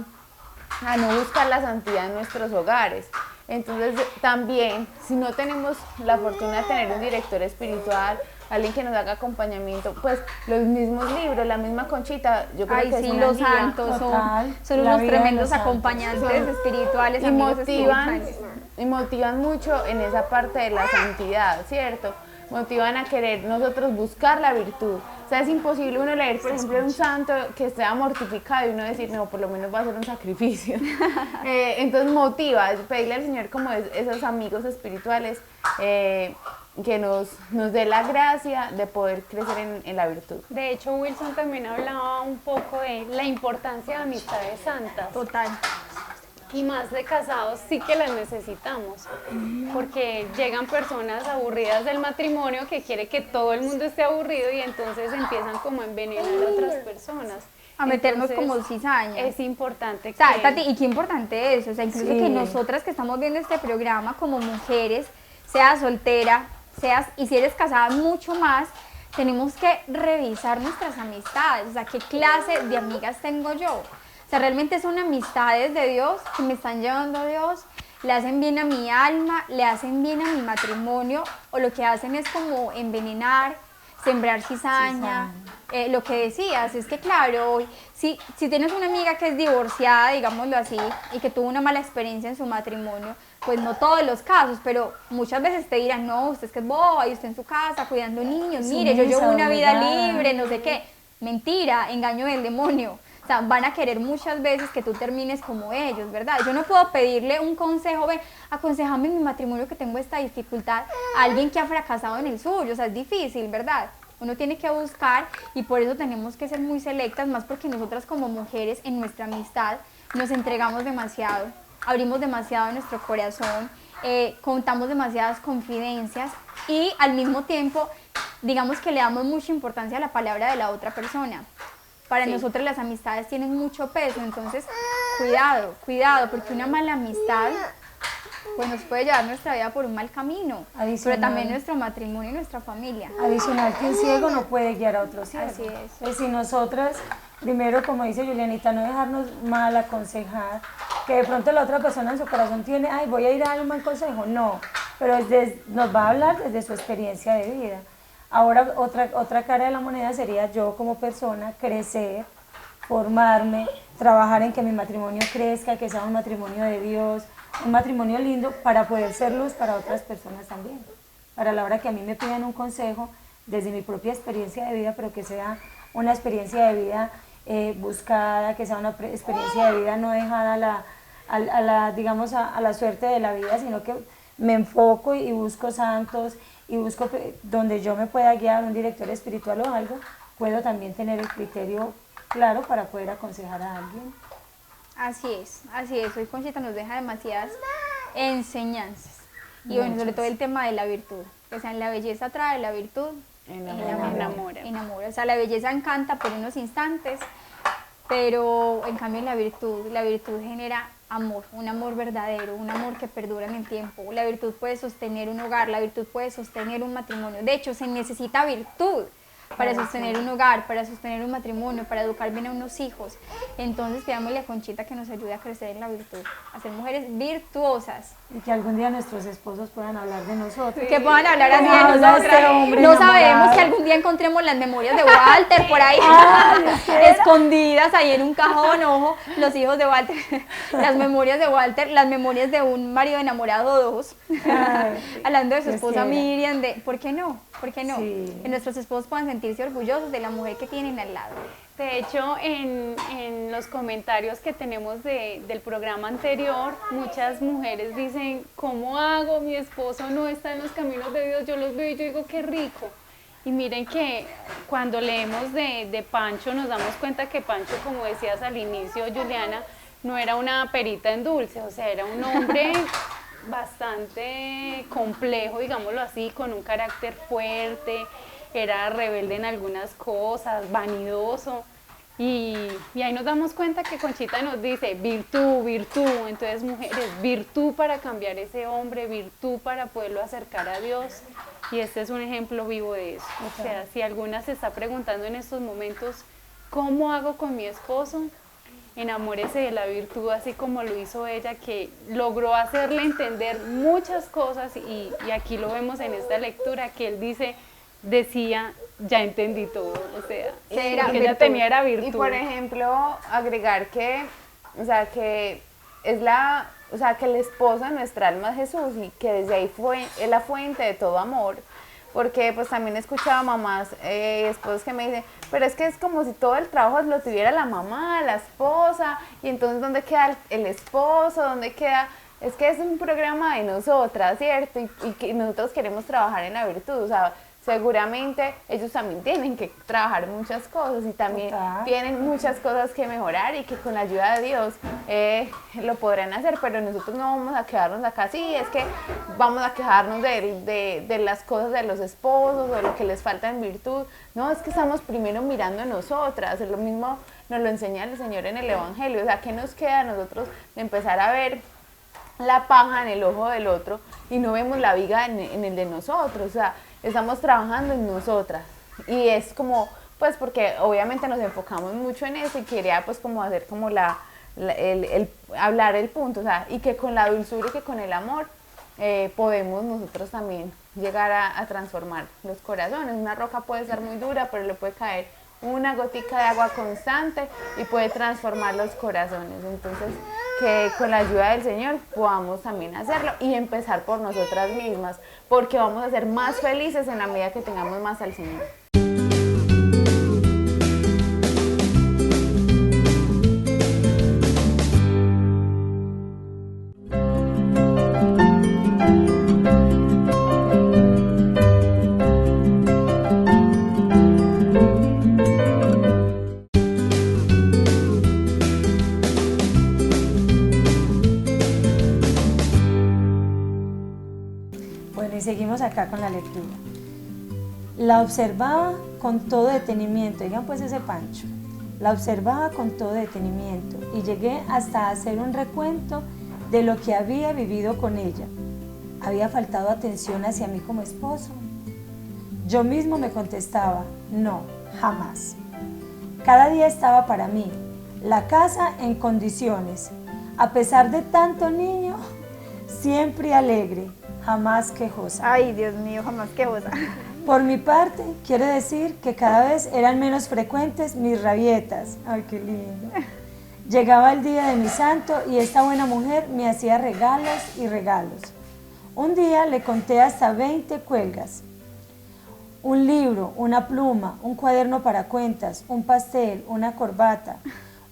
a no buscar la santidad en nuestros hogares? Entonces también, si no tenemos la fortuna de tener un director espiritual, alguien que nos haga acompañamiento, pues los mismos libros, la misma Conchita, yo creo Ay, que sí, es una los guía. santos Total, son la unos vida de tremendos los santos. acompañantes espirituales, y amigos motivan, espirituales. y motivan mucho en esa parte de la santidad, ¿cierto? Motivan a querer nosotros buscar la virtud. O sea, es imposible uno leer, por ejemplo, un santo que esté mortificado y uno decir, no, por lo menos va a hacer un sacrificio. Entonces motiva, pedirle al Señor como esos amigos espirituales que nos dé la gracia de poder crecer en la virtud. De hecho, Wilson también hablaba un poco de la importancia de amistades santas. Total. Y más de casados sí que las necesitamos, porque llegan personas aburridas del matrimonio que quiere que todo el mundo esté aburrido y entonces empiezan como a envenenar a otras personas. A meternos Entonces, como cizaña. Es importante O sea, que... Tati, y qué importante es, o sea, incluso Sí. que nosotras que estamos viendo este programa como mujeres, seas soltera, y si eres casada mucho más, tenemos que revisar nuestras amistades, o sea, qué clase de amigas tengo yo. O sea, realmente son amistades de Dios que me están llevando a Dios, le hacen bien a mi alma, le hacen bien a mi matrimonio, o lo que hacen es como envenenar, sembrar cizaña. Lo que decías es que claro, si tienes una amiga que es divorciada, digámoslo así, y que tuvo una mala experiencia en su matrimonio, pues no todos los casos, pero muchas veces te dirán, no, usted es que es boba y usted en su casa cuidando niños, mire, yo llevo una vida libre, no sé qué. Mentira, engaño del demonio. O sea, van a querer muchas veces que tú termines como ellos, ¿verdad? Yo no puedo pedirle un consejo, ven, aconsejame en mi matrimonio que tengo esta dificultad, a alguien que ha fracasado en el suyo, o sea, es difícil, ¿verdad? Uno tiene que buscar y por eso tenemos que ser muy selectas, más porque nosotras como mujeres en nuestra amistad nos entregamos demasiado, abrimos demasiado nuestro corazón, contamos demasiadas confidencias y al mismo tiempo, digamos que le damos mucha importancia a la palabra de la otra persona. Para nosotros las amistades tienen mucho peso, entonces cuidado, porque una mala amistad pues nos puede llevar nuestra vida por un mal camino, Adicional. pero también nuestro matrimonio y nuestra familia. Adicional que un ciego no puede guiar a otro ciego. Así es. Pues si nosotras, primero como dice Julianita, no dejarnos mal aconsejar, que de pronto la otra persona en su corazón tiene, ay, voy a ir a dar un mal consejo, no, pero nos va a hablar desde su experiencia de vida. Ahora otra cara de la moneda sería yo como persona crecer, formarme, trabajar en que mi matrimonio crezca, que sea un matrimonio de Dios, un matrimonio lindo para poder ser luz para otras personas también. Para la hora que a mí me pidan un consejo desde mi propia experiencia de vida, pero que sea una experiencia de vida buscada, que sea una experiencia de vida no dejada digamos, a la suerte de la vida, sino que me enfoco y busco santos y busco donde yo me pueda guiar, un director espiritual o algo, puedo también tener el criterio claro para poder aconsejar a alguien. Así es. Hoy Conchita nos deja demasiadas enseñanzas. Y bueno, sobre todo el tema de la virtud. O sea, la belleza trae, la virtud enamora. O sea, la belleza encanta por unos instantes, pero en cambio la virtud genera amor, un amor verdadero, un amor que perdura en el tiempo. La virtud puede sostener un hogar, la virtud puede sostener un matrimonio. De hecho, se necesita virtud para sostener un hogar, para sostener un matrimonio, para educar bien a unos hijos. Entonces, pidámosle a Conchita que nos ayude a crecer en la virtud, a ser mujeres virtuosas. Y que algún día nuestros esposos puedan hablar de nosotros. Que puedan hablar así de Habla nosotras. este hombre No enamorado. sabemos que algún día encontremos las memorias de Walter por ahí, escondidas ahí en un cajón, ojo, los hijos de Walter, las memorias de Walter, las memorias de un marido enamorado 2, hablando de su esposa Miriam, ¿por qué no? ¿Por qué no? Sí. Que nuestros esposos puedan sentirse orgullosos de la mujer que tienen al lado. De hecho, en los comentarios que tenemos del programa anterior, muchas mujeres dicen, ¿cómo hago? Mi esposo no está en los caminos de Dios, yo los veo y yo digo, qué rico. Y miren que cuando leemos de Pancho nos damos cuenta que Pancho, como decías al inicio, Juliana, no era una perita en dulce, o sea, era un hombre bastante complejo, digámoslo así, con un carácter fuerte, era rebelde en algunas cosas, vanidoso, y ahí nos damos cuenta que Conchita nos dice virtud, virtud. Entonces, mujeres, virtud para cambiar ese hombre, virtud para poderlo acercar a Dios, y este es un ejemplo vivo de eso. O sea, si alguna se está preguntando en estos momentos, ¿cómo hago con mi esposo? Enamórese de la virtud, así como lo hizo ella, que logró hacerle entender muchas cosas, y aquí lo vemos en esta lectura, que él decía, ya entendí todo, o sea, lo que ella tenía era virtud. Y por ejemplo, agregar que, o sea, que es que el esposo de nuestra alma es Jesús, y que desde ahí es la fuente de todo amor. Porque pues también he escuchado mamás, esposos que me dicen, pero es que es como si todo el trabajo lo tuviera la mamá, la esposa, y entonces ¿dónde queda el esposo? ¿Dónde queda? Es que es un programa de nosotras, ¿cierto? Y que nosotros queremos trabajar en la virtud, o sea, seguramente ellos también tienen que trabajar muchas cosas y también tienen muchas cosas que mejorar, y que con la ayuda de Dios lo podrán hacer, pero nosotros no vamos a quedarnos acá, sí, es que vamos a quejarnos de las cosas de los esposos o de lo que les falta en virtud. No, es que estamos primero mirando a nosotras, es lo mismo nos lo enseña el Señor en el Evangelio. O sea, ¿qué nos queda a nosotros de empezar a ver la paja en el ojo del otro y no vemos la viga en el de nosotros? O sea, estamos trabajando en nosotras, y es como, pues porque obviamente nos enfocamos mucho en eso, y quería pues como hacer como hablar el punto, o sea, y que con la dulzura y que con el amor podemos nosotros también llegar a transformar los corazones. Una roca puede ser muy dura, pero le puede caer una gotica de agua constante y puede transformar los corazones. Entonces, que con la ayuda del Señor podamos también hacerlo y empezar por nosotras mismas, porque vamos a ser más felices en la medida que tengamos más al Señor. Bueno, y seguimos acá con la lectura. La observaba con todo detenimiento, digan pues ese Pancho. La observaba con todo detenimiento y llegué hasta hacer un recuento de lo que había vivido con ella. ¿Había faltado atención hacia mí como esposo? Yo mismo me contestaba, no, jamás. Cada día estaba para mí, la casa en condiciones, a pesar de tanto niño, siempre alegre, jamás quejosa. Ay, Dios mío, jamás quejosa. Por mi parte, quiere decir que cada vez eran menos frecuentes mis rabietas. Ay, qué lindo. Llegaba el día de mi santo y esta buena mujer me hacía regalos y regalos. Un día le conté hasta 20 cuelgas. Un libro, una pluma, un cuaderno para cuentas, un pastel, una corbata,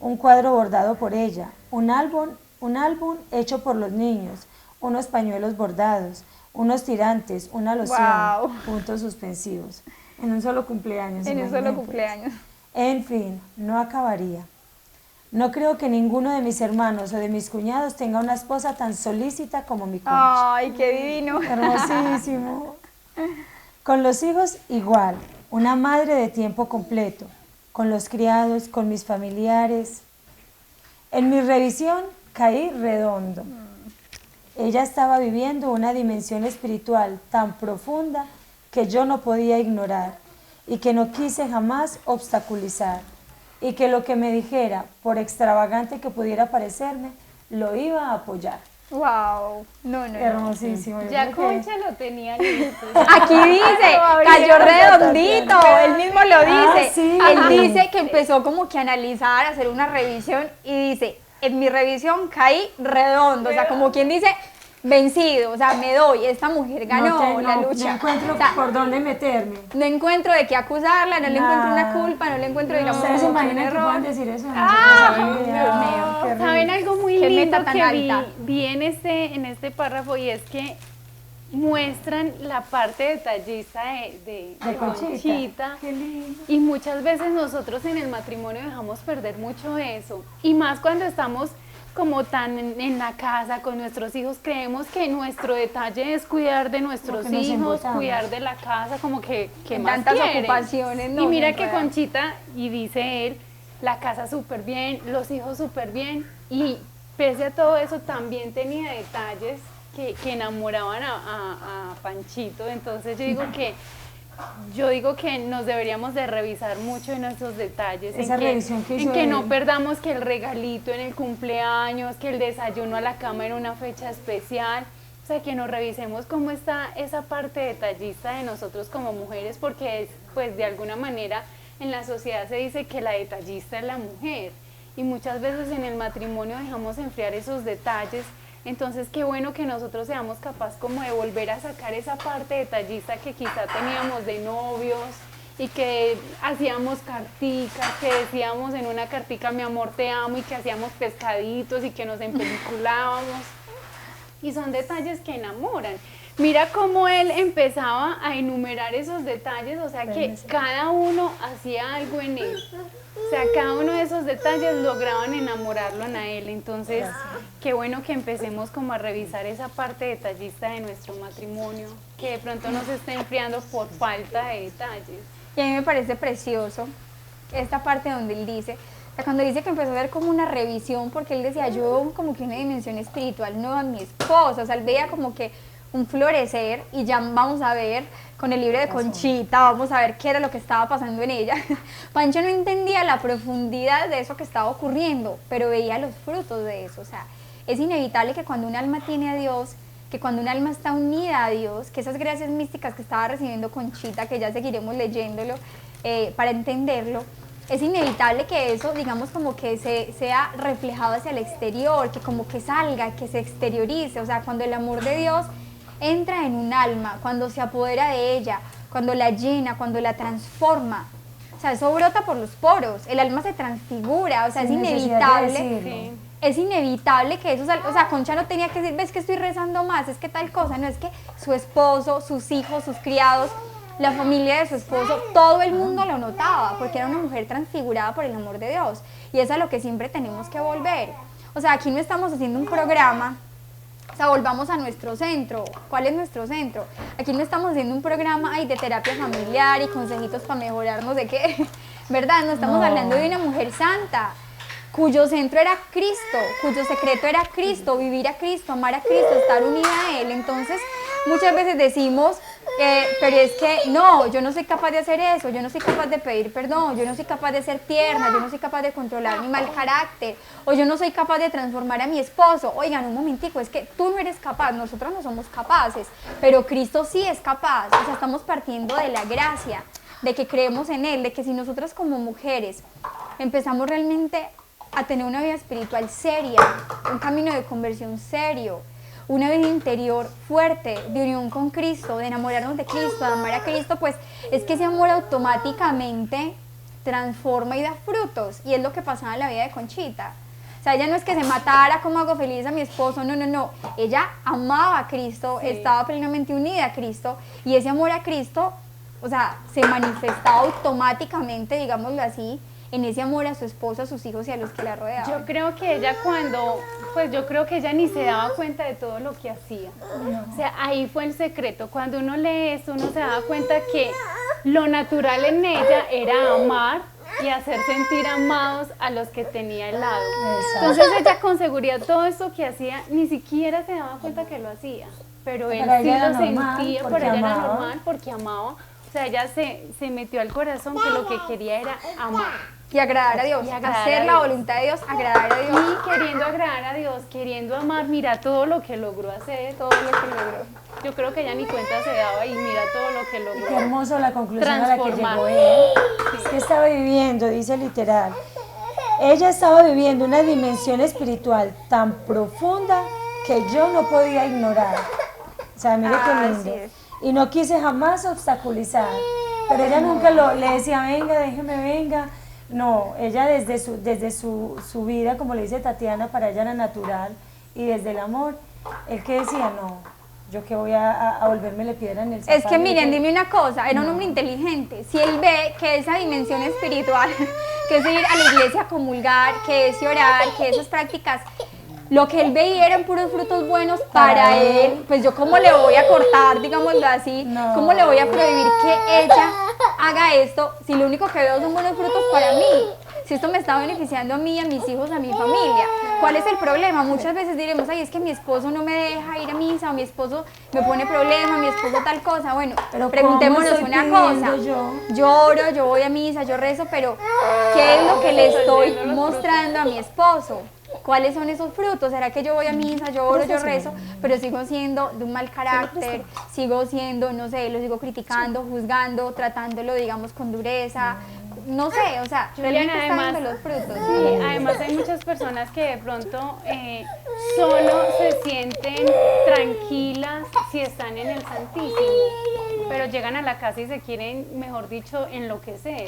un cuadro bordado por ella, un álbum hecho por los niños, unos pañuelos bordados, unos tirantes, una loción, Wow. puntos suspensivos. En un solo cumpleaños. En un solo imagínate. cumpleaños. En fin, no acabaría. No creo que ninguno de mis hermanos o de mis cuñados tenga una esposa tan solícita como mi Concha. Ay, qué divino. Hermosísimo. Con los hijos igual, una madre de tiempo completo, con los criados, con mis familiares. En mi revisión caí redondo. Ella estaba viviendo una dimensión espiritual tan profunda que yo no podía ignorar y que no quise jamás obstaculizar, y que lo que me dijera, por extravagante que pudiera parecerme, lo iba a apoyar. Wow. No, no. Hermosísimo. yo Ya creo que- Concha lo tenía listo. Aquí dice, cayó redondito, él mismo lo dice. sí. Él dice que empezó como que a analizar, a hacer una revisión y dice, en mi revisión caí redondo, o sea, como quien dice, vencido, o sea, me doy, esta mujer ganó la lucha. No encuentro O sea, por dónde meterme. no encuentro de qué acusarla, no le encuentro una Nada. culpa, no le encuentro, digamos, ¿Ustedes se como que un imaginan que error. puedan decir eso? Dios mío, qué horrible. ¿Saben algo muy Qué lindo meta tan que alta. vi en este párrafo? Y es que muestran la parte detallista de Conchita. Qué lindo. Y muchas veces nosotros en el matrimonio dejamos perder mucho eso. Y más cuando estamos como tan en la casa con nuestros hijos, creemos que nuestro detalle es cuidar de nuestros Lo que nos hijos, embotamos. cuidar de la casa, como que más Tantas quieren. ocupaciones, no, Y mira no que puedo. Conchita, y dice él, la casa súper bien, los hijos súper bien, y pese a todo eso también tenía detalles que enamoraban a Panchito. Entonces yo digo que nos deberíamos de revisar mucho en esos detalles, Esa revisión que hizo en que no él. perdamos que el regalito en el cumpleaños, que el desayuno a la cama en una fecha especial, o sea, que nos revisemos cómo está esa parte detallista de nosotros como mujeres, porque pues de alguna manera en la sociedad se dice que la detallista es la mujer, y muchas veces en el matrimonio dejamos enfriar esos detalles. Entonces, qué bueno que nosotros seamos capaces como de volver a sacar esa parte detallista que quizá teníamos de novios y que hacíamos carticas, que decíamos en una cartica mi amor te amo, y que hacíamos pescaditos y que nos empeliculábamos. Y son detalles que enamoran. Mira cómo él empezaba a enumerar esos detalles, o sea que cada uno hacía algo en él. O sea, cada uno de esos detalles lograban enamorarlo a él. Entonces, qué bueno que empecemos como a revisar esa parte detallista de nuestro matrimonio, que de pronto nos está enfriando por falta de detalles. Y a mí me parece precioso esta parte donde él dice, o sea, cuando dice que empezó a hacer como una revisión, porque él decía, yo veo como que una dimensión espiritual nueva en mi esposa, o sea, él veía como que un florecer, y ya vamos a ver con el libro de Conchita, vamos a ver qué era lo que estaba pasando en ella. Pancho no entendía la profundidad de eso que estaba ocurriendo, pero veía los frutos de eso. O sea, es inevitable que cuando un alma tiene a Dios, que cuando un alma está unida a Dios, que esas gracias místicas que estaba recibiendo Conchita, que ya seguiremos leyéndolo para entenderlo, es inevitable que eso, digamos, como que sea reflejado hacia el exterior, que como que salga, que se exteriorice. O sea, cuando el amor de Dios entra en un alma, cuando se apodera de ella, cuando la llena, cuando la transforma, o sea, eso brota por los poros, el alma se transfigura, o sea, Sin es necesidad de inevitable. decirlo. Es inevitable que eso salga. O sea, Concha no tenía que decir, ves que estoy rezando más, es que tal cosa, no, es que su esposo, sus hijos, sus criados, la familia de su esposo, todo el mundo lo notaba, porque era una mujer transfigurada por el amor de Dios, y eso es a lo que siempre tenemos que volver. O sea, aquí no estamos haciendo un programa, o sea, volvamos a nuestro centro. ¿Cuál es nuestro centro? Aquí no estamos haciendo un programa ay, de terapia familiar y consejitos para mejorar no sé qué, ¿verdad? No estamos hablando de una mujer santa. cuyo centro era Cristo, cuyo secreto era Cristo, vivir a Cristo, amar a Cristo, estar unida a Él. Entonces, muchas veces decimos, pero es que no, yo no soy capaz de hacer eso, yo no soy capaz de pedir perdón, yo no soy capaz de ser tierna, yo no soy capaz de controlar mi mal carácter, o yo no soy capaz de transformar a mi esposo. Oigan, un momentico, es que tú no eres capaz, nosotros no somos capaces, pero Cristo sí es capaz. O sea, estamos partiendo de la gracia, de que creemos en Él, de que si nosotras como mujeres empezamos realmente a tener una vida espiritual seria, un camino de conversión serio, una vida interior fuerte, de unión con Cristo, de enamorarnos de Cristo, de amar a Cristo, pues es que ese amor automáticamente transforma y da frutos. Y es lo que pasaba en la vida de Conchita. O sea, ella no es que se matara, como hago feliz a mi esposo, no, no, no. Ella amaba a Cristo, sí, estaba plenamente unida a Cristo, y ese amor a Cristo, o sea, se manifestaba automáticamente, digámoslo así, en ese amor a su esposo, a sus hijos y a los que la rodeaban. Yo creo que ella yo creo que ella ni se daba cuenta de todo lo que hacía. No. O sea, ahí fue el secreto. Cuando uno lee esto, uno se daba cuenta que lo natural en ella era amar y hacer sentir amados a los que tenía al lado. Exacto. Entonces ella con seguridad todo esto que hacía, ni siquiera se daba cuenta que lo hacía. Pero él sí lo sentía, por ella era normal, porque amaba. O sea, ella se metió al corazón que lo que quería era amar. Y agradar a Dios, hacer la voluntad de Dios, agradar a Dios. Y queriendo agradar a Dios, queriendo amar, mira todo lo que logró hacer, todo lo que logró. Yo creo que ella ni cuenta se daba y mira todo lo que logró. Qué hermoso la conclusión a la que llegó él. Sí. Es que estaba viviendo, dice literal, ella estaba viviendo una dimensión espiritual tan profunda que yo no podía ignorar. O sea, mire qué lindo. Y no quise jamás obstaculizar. Pero ella nunca le decía, venga, déjeme, venga. No, ella desde su vida, como le dice Tatiana, para ella era natural, y desde el amor, él que decía, no, yo que voy a volverme le piedra en el zapato. Es que miren, dime una cosa, era un hombre inteligente. Si él ve que esa dimensión espiritual, que es ir a la iglesia a comulgar, que es orar, que esas prácticas, lo que él veía eran puros frutos buenos para él, pues yo cómo le voy a cortar, digámoslo así, no, cómo le voy a prohibir que ella haga esto si lo único que veo son buenos frutos para mí, si esto me está beneficiando a mí, a mis hijos, a mi familia. ¿Cuál es el problema? Muchas veces diremos, ay, es que mi esposo no me deja ir a misa, o mi esposo me pone problema, mi esposo tal cosa. Bueno, pero preguntémonos una cosa, lloro, yo voy a misa, yo rezo, pero ¿qué es lo que le estoy mostrando a mi esposo? ¿Cuáles son esos frutos? ¿Será que yo voy a misa, yo oro, yo rezo, pero sigo siendo de un mal carácter, sigo siendo, no sé, lo sigo criticando, juzgando, tratándolo, digamos, con dureza? No sé, o sea, Juliana, realmente los frutos. Sí, además hay muchas personas que de pronto solo se sienten tranquilas si están en el Santísimo, pero llegan a la casa y se quieren, mejor dicho, enloquecer.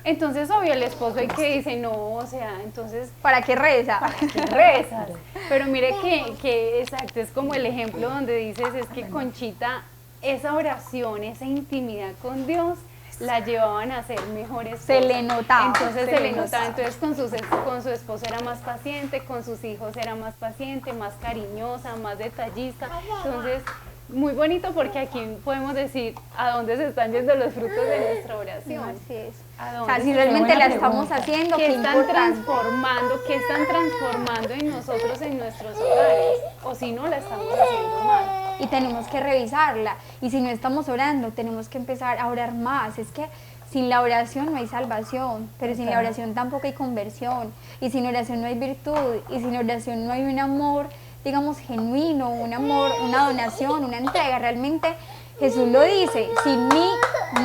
Entonces, obvio, el esposo hay que dice, no, o sea, entonces... ¿Para qué reza? ¿Para qué rezas? Pero mire que exacto, es como el ejemplo donde dices, es que Conchita, esa oración, esa intimidad con Dios, la llevaban a ser mejores. Se le notaba. Entonces se le notaba. Entonces con su esposo era más paciente, con sus hijos era más paciente, más cariñosa, más detallista. Entonces, muy bonito porque aquí podemos decir a dónde se están yendo los frutos de nuestra oración. Así es. O sea, si realmente la estamos haciendo, ¿qué están transformando? ¿Qué están transformando en nosotros, en nuestros hogares? O si no, la estamos haciendo mal. Y tenemos que revisarla. Y si no estamos orando, tenemos que empezar a orar más. Es que sin la oración no hay salvación, pero sin la oración tampoco hay conversión. Y sin oración no hay virtud. Y sin oración no hay un amor, digamos, genuino, un amor, una donación, una entrega. Realmente Jesús lo dice, sin mí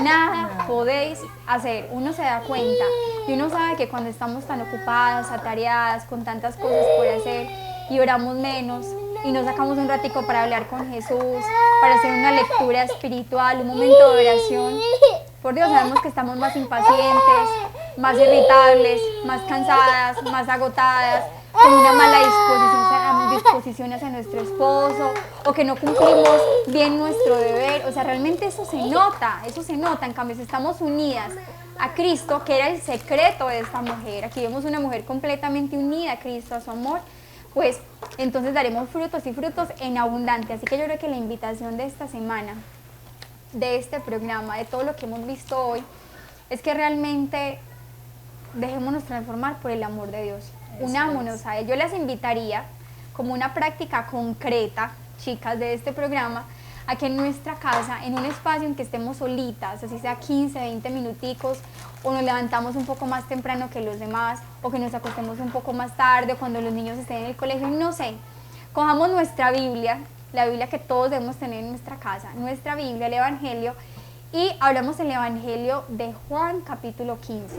nada podéis hacer. Uno se da cuenta y uno sabe que cuando estamos tan ocupadas, atareadas, con tantas cosas por hacer y oramos menos y nos sacamos un ratico para hablar con Jesús, para hacer una lectura espiritual, un momento de oración, por Dios, sabemos que estamos más impacientes, más irritables, más cansadas, más agotadas, con una mala disposición hacia nuestro esposo, o que no cumplimos bien nuestro deber. O sea, realmente eso se nota. En cambio, si estamos unidas a Cristo, que era el secreto de esta mujer, aquí vemos una mujer completamente unida a Cristo, a su amor, pues entonces daremos frutos y frutos en abundante. Así que yo creo que la invitación de esta semana, de este programa, de todo lo que hemos visto hoy, es que realmente dejémonos transformar por el amor de Dios. Unámonos a Él. Yo les invitaría, como una práctica concreta, chicas de este programa, a que en nuestra casa, en un espacio en que estemos solitas, así sea 15, 20 minuticos, o nos levantamos un poco más temprano que los demás, o que nos acostemos un poco más tarde, o cuando los niños estén en el colegio, no sé, cojamos nuestra Biblia, la Biblia que todos debemos tener en nuestra casa, nuestra Biblia, el Evangelio, y hablamos el Evangelio de Juan capítulo 15.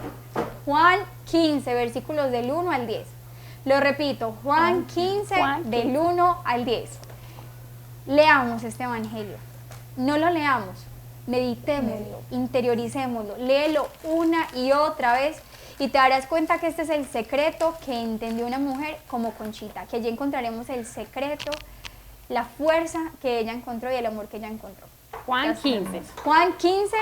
Juan 15, versículos del 1 al 10. Lo repito, Juan 15, del 1 al 10. Leamos este Evangelio. No lo leamos, meditémoslo, interioricémoslo, léelo una y otra vez y te darás cuenta que este es el secreto que entendió una mujer como Conchita, que allí encontraremos el secreto, la fuerza que ella encontró y el amor que ella encontró. Juan 15. Juan 15,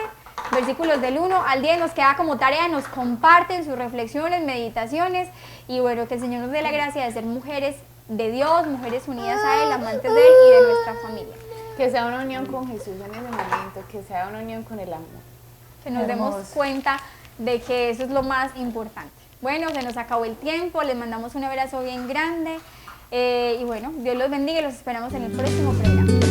versículos del 1 al 10, nos queda como tarea, nos comparten sus reflexiones, meditaciones, y bueno, que el Señor nos dé la gracia de ser mujeres de Dios, mujeres unidas a Él, amantes de Él y de nuestra familia. Que sea una unión con Jesús en ese momento, que sea una unión con el amor. Que nos demos cuenta de que eso es lo más importante. Bueno, se nos acabó el tiempo, les mandamos un abrazo bien grande, y bueno, Dios los bendiga y los esperamos en el próximo programa.